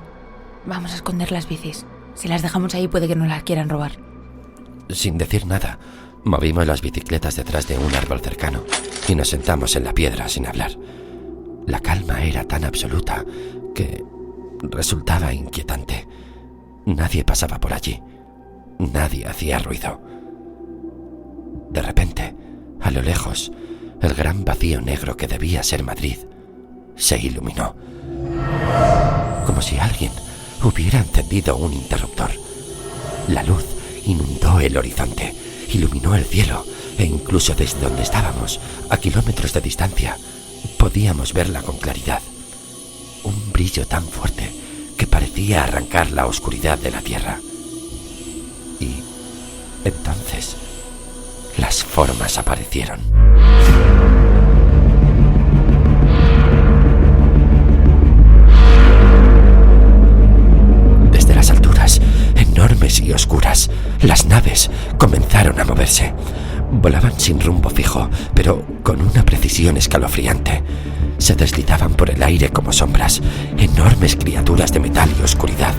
vamos a esconder las bicis. Si las dejamos ahí puede que nos las quieran robar. Sin decir nada, movimos las bicicletas detrás de un árbol cercano y nos sentamos en la piedra sin hablar. La calma era tan absoluta que resultaba inquietante. Nadie pasaba por allí. Nadie hacía ruido. De repente, a lo lejos, el gran vacío negro que debía ser Madrid se iluminó. Como si alguien hubiera encendido un interruptor. La luz inundó el horizonte, iluminó el cielo e incluso desde donde estábamos, a kilómetros de distancia, podíamos verla con claridad. Un brillo tan fuerte que parecía arrancar la oscuridad de la tierra. Y entonces las formas aparecieron. Desde las alturas, enormes y oscuras, las naves comenzaron a moverse. Volaban sin rumbo fijo, pero con una precisión escalofriante. Se deslizaban por el aire como sombras, enormes criaturas de metal y oscuridad.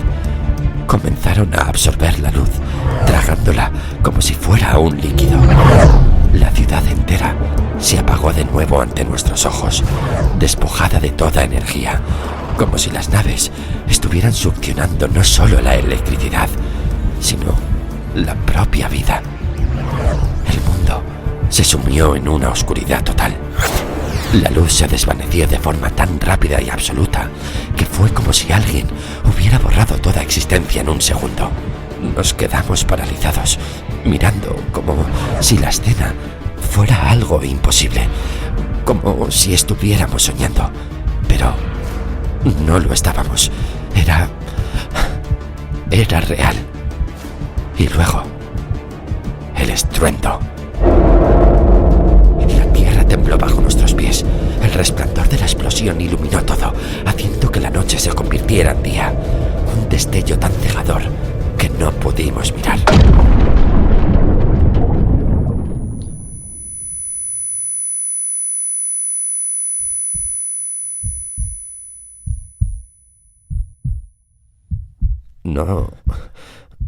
Comenzaron a absorber la luz, tragándola como si fuera un líquido. La ciudad entera se apagó de nuevo ante nuestros ojos, despojada de toda energía, como si las naves estuvieran succionando no solo la electricidad, sino la propia vida. El mundo se sumió en una oscuridad total. La luz se desvaneció de forma tan rápida y absoluta que fue como si alguien hubiera borrado toda existencia en un segundo. Nos quedamos paralizados, mirando como si la escena fuera algo imposible, como si estuviéramos soñando. Pero no lo estábamos. Era real. Y luego, el estruendo. La tierra tembló bajo nuestros pies. El resplandor de la explosión iluminó todo, haciendo que la noche se convirtiera en día. Un destello tan cegador que no pudimos mirar.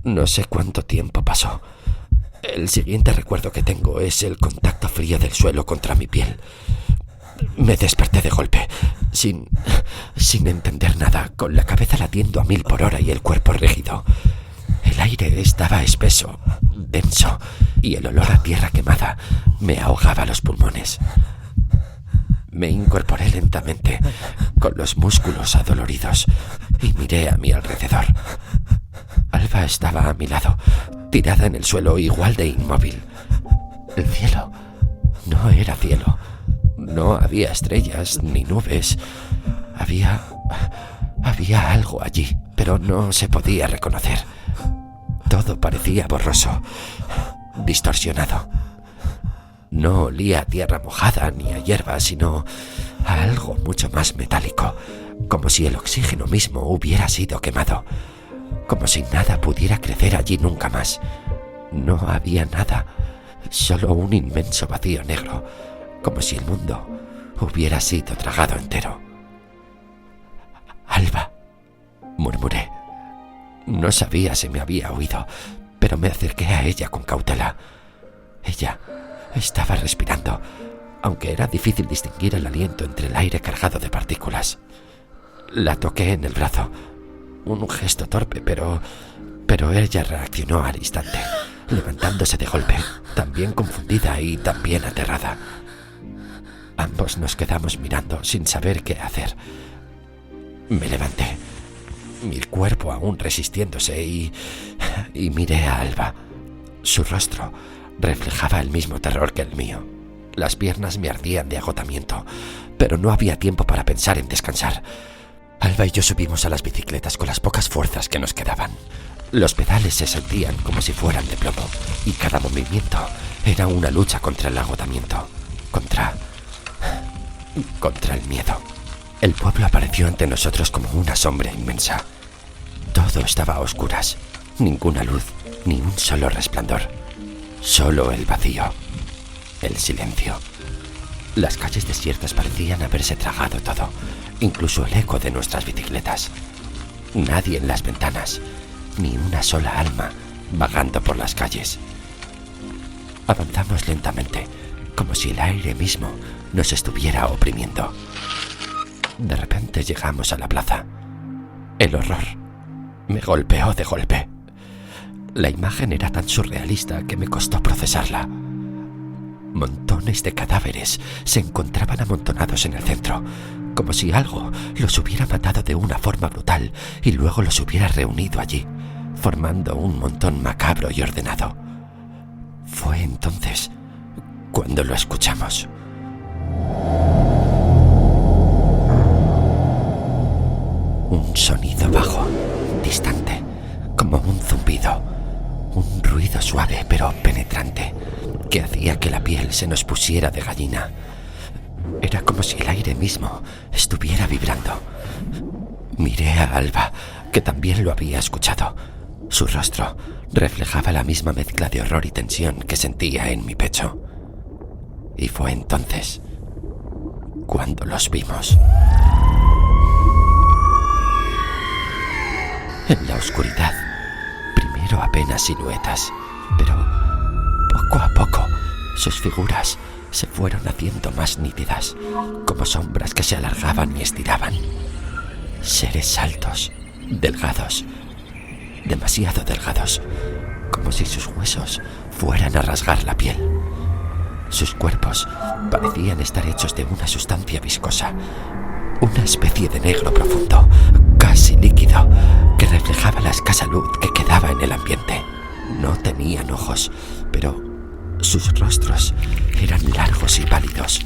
No sé cuánto tiempo pasó. El siguiente recuerdo que tengo es el contacto frío del suelo contra mi piel. Me desperté de golpe, sin entender nada, con la cabeza latiendo a 1000 por hora y el cuerpo rígido. El aire estaba espeso, denso, y el olor a tierra quemada me ahogaba los pulmones. Me incorporé lentamente, con los músculos adoloridos, y miré a mi alrededor. Alba estaba a mi lado, tirada en el suelo, igual de inmóvil. El cielo no era cielo. No había estrellas ni nubes. Había algo allí, pero no se podía reconocer. Todo parecía borroso, distorsionado. No olía a tierra mojada ni a hierba, sino a algo mucho más metálico, como si el oxígeno mismo hubiera sido quemado, como si nada pudiera crecer allí nunca más. No había nada, solo un inmenso vacío negro, como si el mundo hubiera sido tragado entero. Alba, murmuré. No sabía si me había oído, pero me acerqué a ella con cautela. Ella estaba respirando, aunque era difícil distinguir el aliento entre el aire cargado de partículas. La toqué en el brazo. Un gesto torpe, pero ella reaccionó al instante, levantándose de golpe, también confundida y también aterrada. Ambos nos quedamos mirando sin saber qué hacer. Me levanté, mi cuerpo aún resistiéndose, y miré a Alba. Su rostro reflejaba el mismo terror que el mío. Las piernas me ardían de agotamiento, pero no había tiempo para pensar en descansar. Alba y yo subimos a las bicicletas con las pocas fuerzas que nos quedaban. Los pedales se sentían como si fueran de plomo, y cada movimiento era una lucha contra el agotamiento, contra el miedo. El pueblo apareció ante nosotros como una sombra inmensa. Todo estaba a oscuras, ninguna luz, ni un solo resplandor. Solo el vacío, el silencio. Las calles desiertas parecían haberse tragado todo, incluso el eco de nuestras bicicletas. Nadie en las ventanas, ni una sola alma vagando por las calles. Avanzamos lentamente, como si el aire mismo nos estuviera oprimiendo. De repente llegamos a la plaza. El horror me golpeó de golpe. La imagen era tan surrealista que me costó procesarla. Montones de cadáveres se encontraban amontonados en el centro, como si algo los hubiera matado de una forma brutal y luego los hubiera reunido allí, formando un montón macabro y ordenado. Fue entonces cuando lo escuchamos. Un sonido bajo, distante, como un zumbido, un ruido suave pero penetrante que hacía que la piel se nos pusiera de gallina. Era como si el aire mismo estuviera vibrando. Miré a Alba, que también lo había escuchado. Su rostro reflejaba la misma mezcla de horror y tensión que sentía en mi pecho. Y fue entonces cuando los vimos. En la oscuridad, primero apenas siluetas, pero poco a poco sus figuras se fueron haciendo más nítidas, como sombras que se alargaban y estiraban. Seres altos, delgados, demasiado delgados, como si sus huesos fueran a rasgar la piel. Sus cuerpos parecían estar hechos de una sustancia viscosa, una especie de negro profundo, casi líquido, que reflejaba la escasa luz que quedaba en el ambiente. No tenían ojos, pero sus rostros eran largos y pálidos,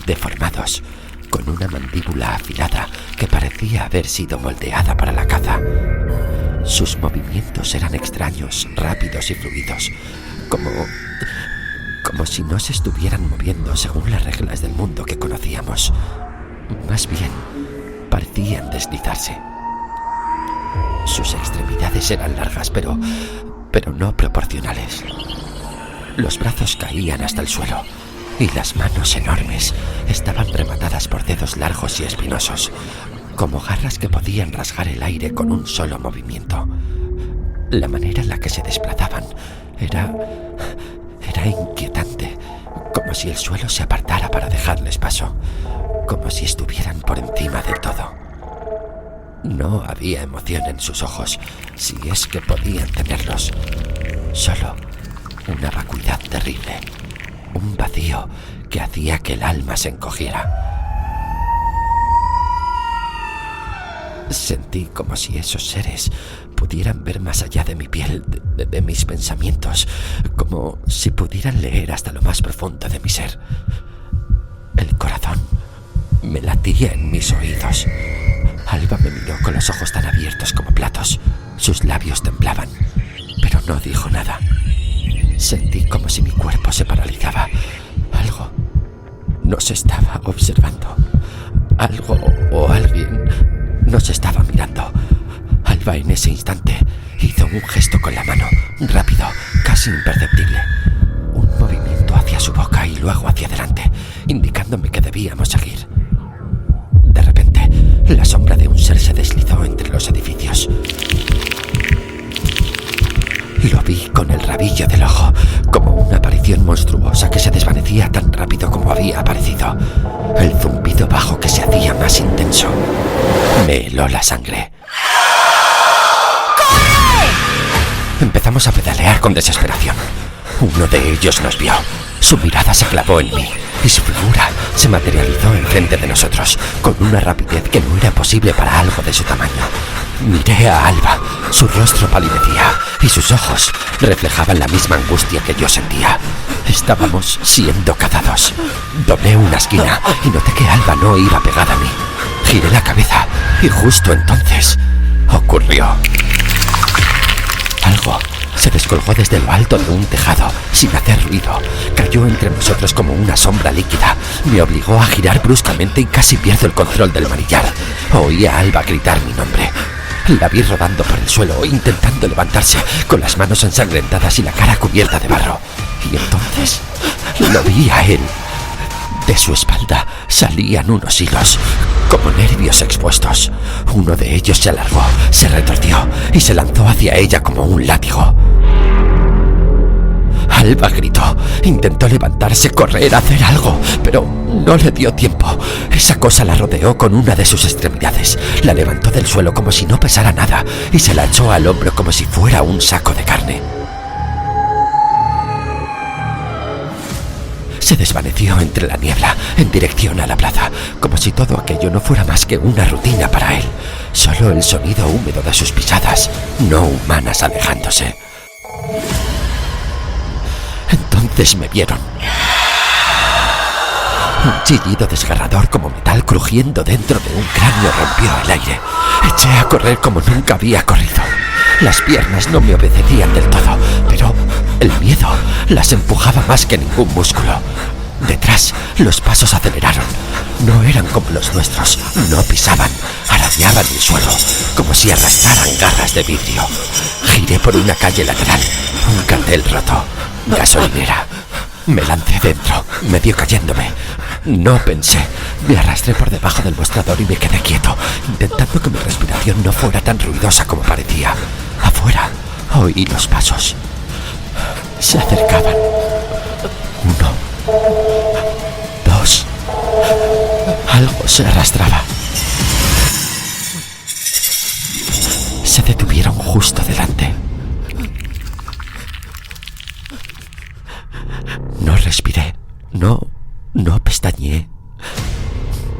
deformados, con una mandíbula afilada que parecía haber sido moldeada para la caza. Sus movimientos eran extraños, rápidos y fluidos, como si no se estuvieran moviendo según las reglas del mundo que conocíamos. Más bien, parecían deslizarse. Sus extremidades eran largas, pero no proporcionales. Los brazos caían hasta el suelo, y las manos enormes estaban rematadas por dedos largos y espinosos, como garras que podían rasgar el aire con un solo movimiento. La manera en la que se desplazaban era inquietante, como si el suelo se apartara para dejarles paso, como si estuvieran por encima del todo. No había emoción en sus ojos, si es que podían tenerlos. Solo una vacuidad terrible, un vacío que hacía que el alma se encogiera. Sentí como si esos seres pudieran ver más allá de mi piel, de mis pensamientos, como si pudieran leer hasta lo más profundo de mi ser. El corazón me latía en mis oídos. Alba me miró con los ojos tan abiertos como platos. Sus labios temblaban, pero no dijo nada. Sentí como si mi cuerpo se paralizaba. Algo nos estaba observando. Algo o alguien nos estaba mirando. Alba en ese instante hizo un gesto con la mano, rápido, casi imperceptible. Un movimiento hacia su boca y luego hacia adelante, indicándome que debíamos seguir. De repente, la sombra de un ser se deslizó entre los edificios. Lo vi con el rabillo del ojo, como una aparición monstruosa que se desvanecía tan rápido como había aparecido. El zumbido bajo que se hacía más intenso me heló la sangre. ¡Corre! Empezamos a pedalear con desesperación. Uno de ellos nos vio. Su mirada se clavó en mí y su figura se materializó enfrente de nosotros con una rapidez que no era posible para algo de su tamaño. Miré a Alba. Su rostro palidecía y sus ojos reflejaban la misma angustia que yo sentía. Estábamos siendo cazados. Doblé una esquina y noté que Alba no iba pegada a mí. Giré la cabeza y justo entonces ocurrió. Algo se descolgó desde lo alto de un tejado, sin hacer ruido. Cayó entre nosotros como una sombra líquida. Me obligó a girar bruscamente y casi pierdo el control del manillar. Oí a Alba gritar mi nombre. La vi rodando por el suelo, intentando levantarse, con las manos ensangrentadas y la cara cubierta de barro. Y entonces lo vi a él. De su espalda salían unos hilos, como nervios expuestos. Uno de ellos se alargó, se retorció y se lanzó hacia ella como un látigo. Alba gritó, intentó levantarse, correr, hacer algo, pero no le dio tiempo. Esa cosa la rodeó con una de sus extremidades, la levantó del suelo como si no pesara nada y se la echó al hombro como si fuera un saco de carne. se desvaneció entre la niebla en dirección a la plaza, como si todo aquello no fuera más que una rutina para él. Solo el sonido húmedo de sus pisadas, no humanas, alejándose. Entonces me vieron. Un chillido desgarrador como metal crujiendo dentro de un cráneo rompió el aire. Eché a correr como nunca había corrido. Las piernas no me obedecían del todo, pero el miedo las empujaba más que ningún músculo. Detrás, los pasos aceleraron. No eran como los nuestros, no pisaban, arañaban el suelo, como si arrastraran garras de vidrio. Giré por una calle lateral, un cartel roto, gasolinera. Me lancé dentro, medio cayéndome. No pensé, me arrastré por debajo del mostrador y me quedé quieto, intentando que mi respiración no fuera tan ruidosa como parecía. Afuera, oí los pasos. Se acercaban. 1, 2. Algo se arrastraba. Se detuvieron justo delante. No respiré, no pestañeé.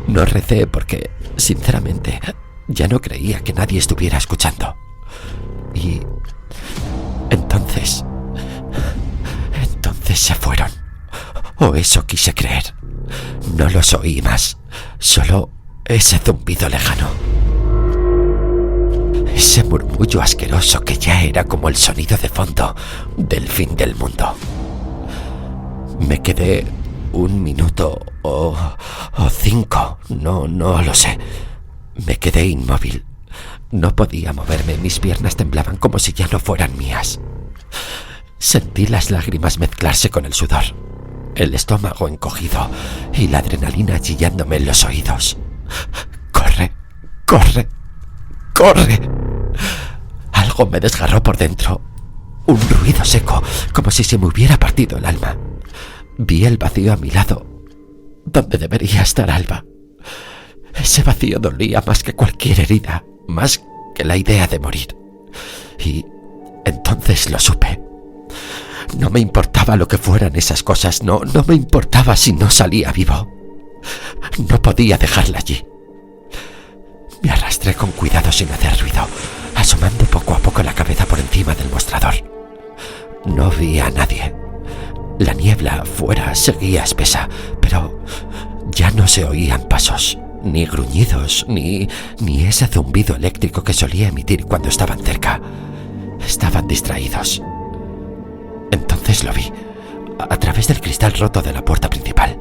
No recé porque, sinceramente, ya no creía que nadie estuviera escuchando. Y entonces se fueron. O eso quise creer. No los oí más, solo ese zumbido lejano. Ese murmullo asqueroso que ya era como el sonido de fondo del fin del mundo. Me quedé 1 minuto o 5, no lo sé. Me quedé inmóvil. No podía moverme, mis piernas temblaban como si ya no fueran mías. Sentí las lágrimas mezclarse con el sudor, el estómago encogido y la adrenalina chillándome en los oídos. ¡Corre! ¡Corre! ¡Corre! Algo me desgarró por dentro. Un ruido seco, como si se me hubiera partido el alma. Vi el vacío a mi lado, donde debería estar Alba. Ese vacío dolía más que cualquier herida, más que la idea de morir. Y entonces lo supe. No me importaba lo que fueran esas cosas, no me importaba si no salía vivo. No podía dejarla allí. Me arrastré con cuidado sin hacer ruido, asomando poco a poco la cabeza por encima del mostrador. No vi a nadie. La niebla fuera seguía espesa, pero ya no se oían pasos, ni gruñidos, ni ese zumbido eléctrico que solía emitir cuando estaban cerca. Estaban distraídos. Entonces lo vi, a través del cristal roto de la puerta principal.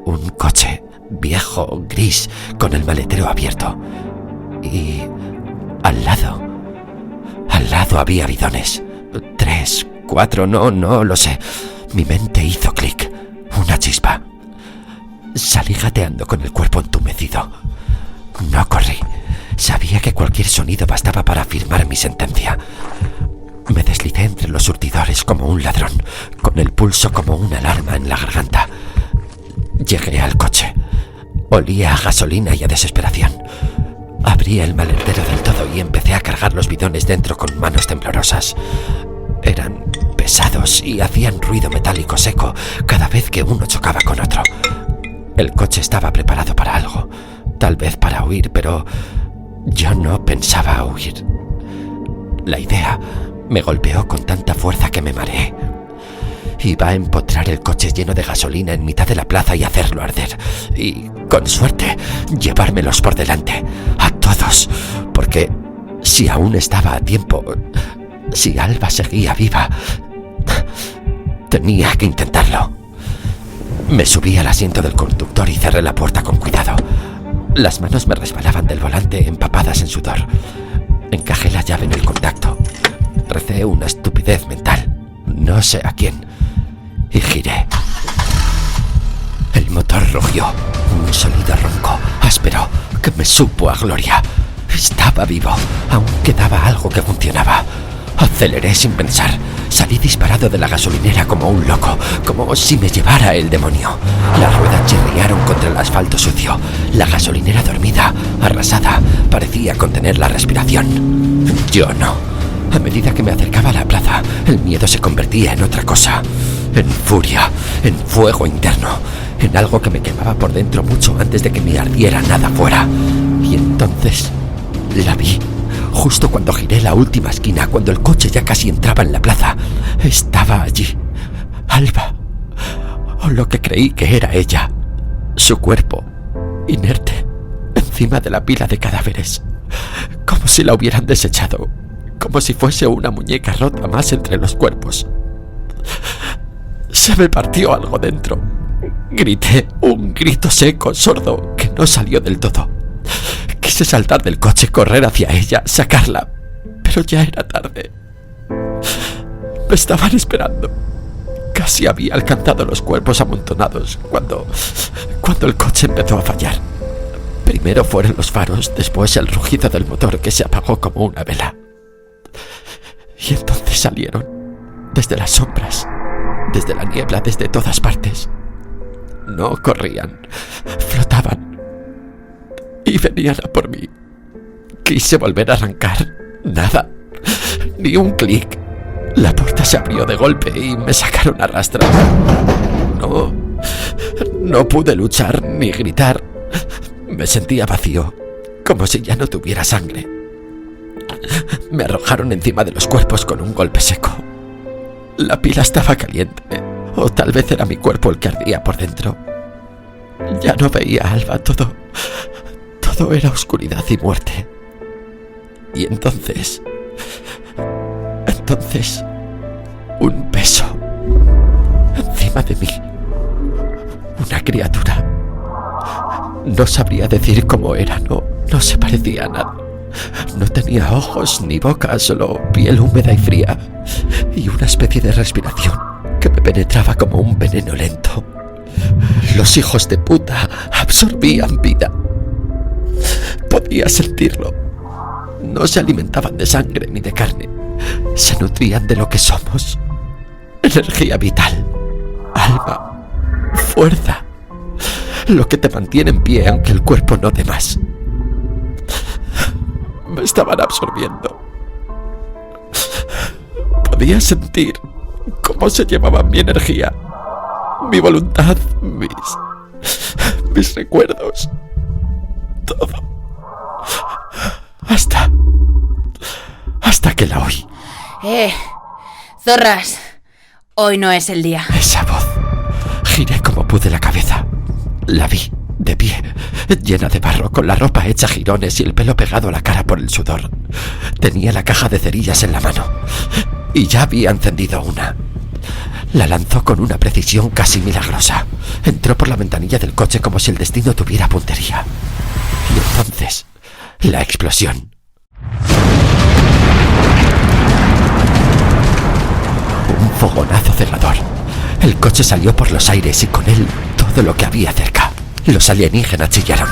Un coche, viejo, gris, con el maletero abierto. Y al lado había bidones. 3, 4, no lo sé. Mi mente hizo clic, una chispa. Salí gateando con el cuerpo entumecido. No corrí. Sabía que cualquier sonido bastaba para afirmar mi sentencia. Me deslicé entre los surtidores como un ladrón, con el pulso como una alarma en la garganta. Llegué al coche. Olía a gasolina y a desesperación. Abrí el maletero del todo y empecé a cargar los bidones dentro con manos temblorosas. Eran pesados y hacían ruido metálico seco cada vez que uno chocaba con otro. El coche estaba preparado para algo, tal vez para huir, pero yo no pensaba huir. La idea me golpeó con tanta fuerza que me mareé. Iba a empotrar el coche lleno de gasolina en mitad de la plaza y hacerlo arder. Y, con suerte, llevármelos por delante, a todos, porque si aún estaba a tiempo, si Alba seguía viva, tenía que intentarlo. Me subí al asiento del conductor y cerré la puerta con cuidado. Las manos me resbalaban del volante empapadas en sudor. Encajé la llave en el contacto. Recé una estupidez mental, no sé a quién, y giré. El motor rugió, un sonido ronco, áspero, que me supo a gloria. Estaba vivo, aún quedaba algo que funcionaba. Aceleré sin pensar. Salí disparado de la gasolinera como un loco, como si me llevara el demonio. Las ruedas chirriaron contra el asfalto sucio. La gasolinera dormida, arrasada, parecía contener la respiración. Yo no. A medida que me acercaba a la plaza, el miedo se convertía en otra cosa. en furia, en fuego interno, en algo que me quemaba por dentro mucho antes de que me ardiera nada fuera. Y entonces la vi, justo cuando giré la última esquina, cuando el coche ya casi entraba en la plaza. Estaba allí, Alba, o lo que creí que era ella, su cuerpo, inerte, encima de la pila de cadáveres, como si la hubieran desechado, como si fuese una muñeca rota más entre los cuerpos. Se me partió algo dentro. Grité un grito seco, sordo, que no salió del todo. Quise saltar del coche, correr hacia ella, sacarla, pero ya era tarde. Me estaban esperando. Casi había alcanzado los cuerpos amontonados cuando el coche empezó a fallar. Primero fueron los faros, después el rugido del motor que se apagó como una vela. Y entonces salieron, desde las sombras, desde la niebla, desde todas partes. No corrían, flotaban. Y venían a por mí. Quise volver a arrancar. Nada. Ni un clic. La puerta se abrió de golpe y me sacaron a rastras. No pude luchar ni gritar. Me sentía vacío, como si ya no tuviera sangre. Me arrojaron encima de los cuerpos con un golpe seco. La pila estaba caliente, o tal vez era mi cuerpo el que ardía por dentro. Ya no veía a Alba, todo era oscuridad y muerte. Y entonces, un peso encima de mí. Una criatura. No sabría decir cómo era, no se parecía a nada. No tenía ojos ni boca, solo piel húmeda y fría, y una especie de respiración que me penetraba como un veneno lento. Los hijos de puta absorbían vida. Podía sentirlo. No se alimentaban de sangre ni de carne. Se nutrían de lo que somos. Energía vital, alma, fuerza. Lo que te mantiene en pie aunque el cuerpo no dé más. Me estaban absorbiendo. Podía sentir cómo se llevaban mi energía, mi voluntad, mis recuerdos, todo. Hasta que la oí. Zorras, hoy no es el día. Esa voz. Giré como pude la cabeza. La vi, de pie, llena de barro, con la ropa hecha jirones y el pelo pegado a la cara por el sudor. Tenía la caja de cerillas en la mano y ya había encendido una. La lanzó con una precisión casi milagrosa. Entró por la ventanilla del coche como si el destino tuviera puntería. Y entonces, la explosión. Un fogonazo cegador. El coche salió por los aires y con él todo lo que había cerca. Los alienígenas chillaron.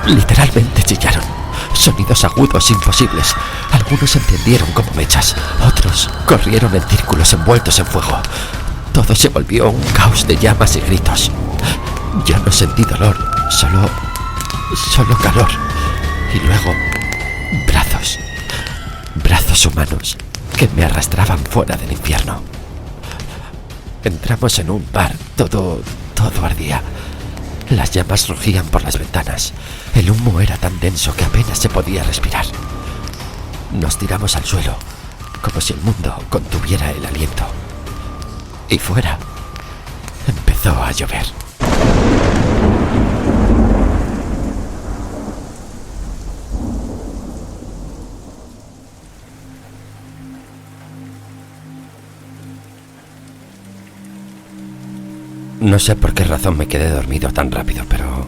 Literalmente chillaron. Sonidos agudos imposibles. Algunos se encendieron como mechas. Otros corrieron en círculos envueltos en fuego. Todo se volvió un caos de llamas y gritos. Ya no sentí dolor, solo calor. Y luego, brazos humanos que me arrastraban fuera del infierno. Entramos en un bar, todo ardía. Las llamas rugían por las ventanas. El humo era tan denso que apenas se podía respirar. Nos tiramos al suelo, como si el mundo contuviera el aliento. Y fuera empezó a llover. No sé por qué razón me quedé dormido tan rápido, pero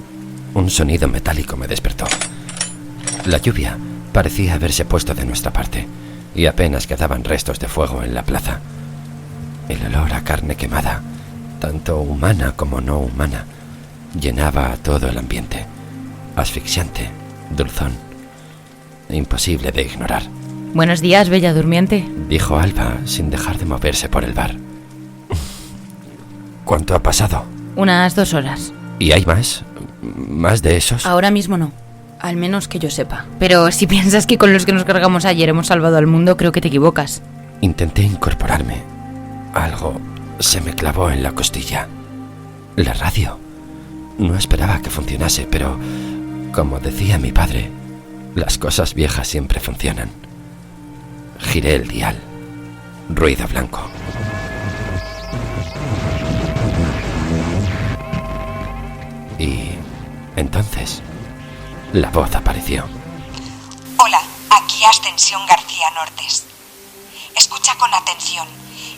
un sonido metálico me despertó. La lluvia parecía haberse puesto de nuestra parte y apenas quedaban restos de fuego en la plaza. El olor a carne quemada, tanto humana como no humana, llenaba todo el ambiente. Asfixiante, dulzón, imposible de ignorar. Buenos días, bella durmiente, dijo Alba sin dejar de moverse por el bar. ¿Cuánto ha pasado? Unas 2 horas. ¿Y hay más? ¿Más de esos? Ahora mismo no, al menos que yo sepa. Pero si piensas que con los que nos cargamos ayer hemos salvado al mundo, creo que te equivocas. Intenté incorporarme. Algo se me clavó en la costilla. La radio. No esperaba que funcionase, pero, como decía mi padre, las cosas viejas siempre funcionan. Giré el dial. Ruido blanco. Y entonces, la voz apareció. Hola, aquí Ascensión García Nortes. Escucha con atención.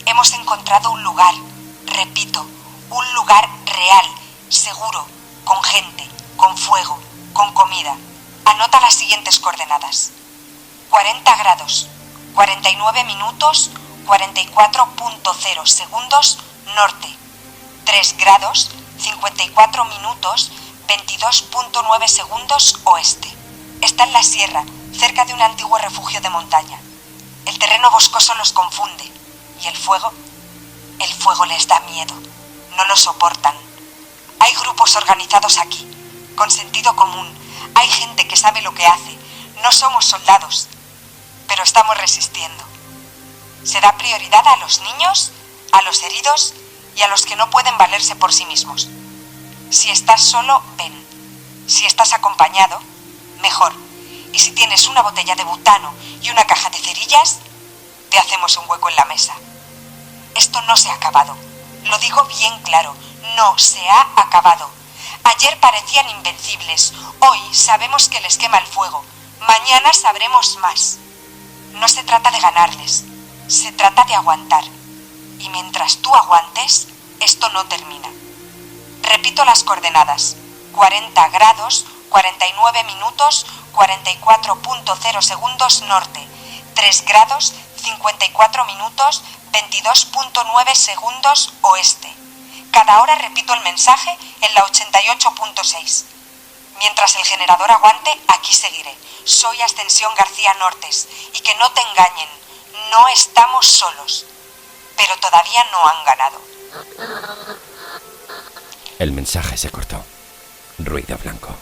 Hemos encontrado un lugar, repito, un lugar real, seguro, con gente, con fuego, con comida. Anota las siguientes coordenadas. 40 grados, 49 minutos, 44.0 segundos norte. 3 grados, 54 minutos, 22.9 segundos oeste. Está en la sierra, cerca de un antiguo refugio de montaña. El terreno boscoso los confunde. ¿Y el fuego? El fuego les da miedo. No lo soportan. Hay grupos organizados aquí, con sentido común. Hay gente que sabe lo que hace. No somos soldados, pero estamos resistiendo. Se da prioridad a los niños, a los heridos y a los que no pueden valerse por sí mismos. Si estás solo, ven. Si estás acompañado, mejor. Y si tienes una botella de butano y una caja de cerillas, te hacemos un hueco en la mesa. Esto no se ha acabado. Lo digo bien claro, no se ha acabado. Ayer parecían invencibles, hoy sabemos que les quema el fuego, mañana sabremos más. No se trata de ganarles, se trata de aguantar. Y mientras tú aguantes, esto no termina. Repito las coordenadas: 40 grados, 49 minutos, 44.0 segundos norte, 3 grados, 54 minutos, 22.9 segundos oeste. Cada hora repito el mensaje en la 88.6. Mientras el generador aguante, aquí seguiré. Soy Ascensión García Nortes, y que no te engañen, no estamos solos, pero todavía no han ganado. El mensaje se cortó. Ruido blanco.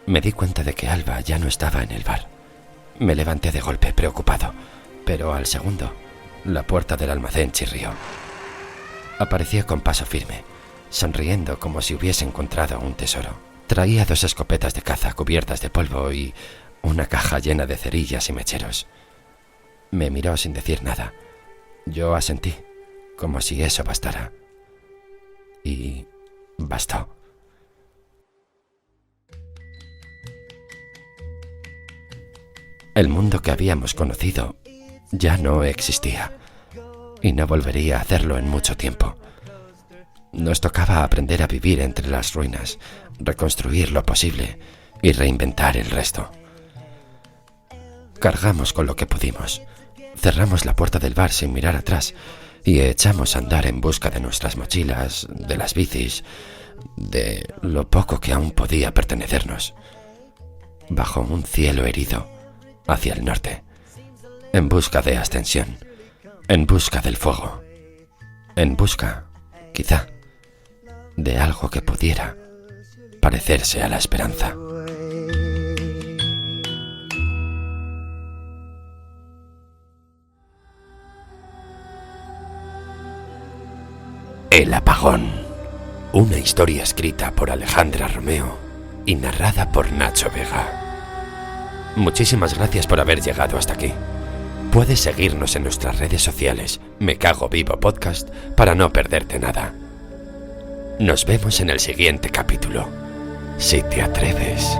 Me di cuenta de que Alba ya no estaba en el bar. Me levanté de golpe, preocupado, pero al segundo, la puerta del almacén chirrió. Apareció con paso firme, sonriendo como si hubiese encontrado un tesoro. Traía 2 escopetas de caza cubiertas de polvo y una caja llena de cerillas y mecheros. Me miró sin decir nada. Yo asentí, como si eso bastara. Y bastó. El mundo que habíamos conocido ya no existía, y no volvería a hacerlo en mucho tiempo. Nos tocaba aprender a vivir entre las ruinas, reconstruir lo posible y reinventar el resto. Cargamos con lo que pudimos, cerramos la puerta del bar sin mirar atrás y echamos a andar en busca de nuestras mochilas, de las bicis, de lo poco que aún podía pertenecernos. Bajo un cielo herido, hacia el norte, en busca de ascensión, en busca del fuego, en busca, quizá, de algo que pudiera parecerse a la esperanza. El apagón. Una historia escrita por Alejandra Romeo y narrada por Nacho Vega. Muchísimas gracias por haber llegado hasta aquí. Puedes seguirnos en nuestras redes sociales, Me Cago Vivo Podcast, para no perderte nada. Nos vemos en el siguiente capítulo, si te atreves.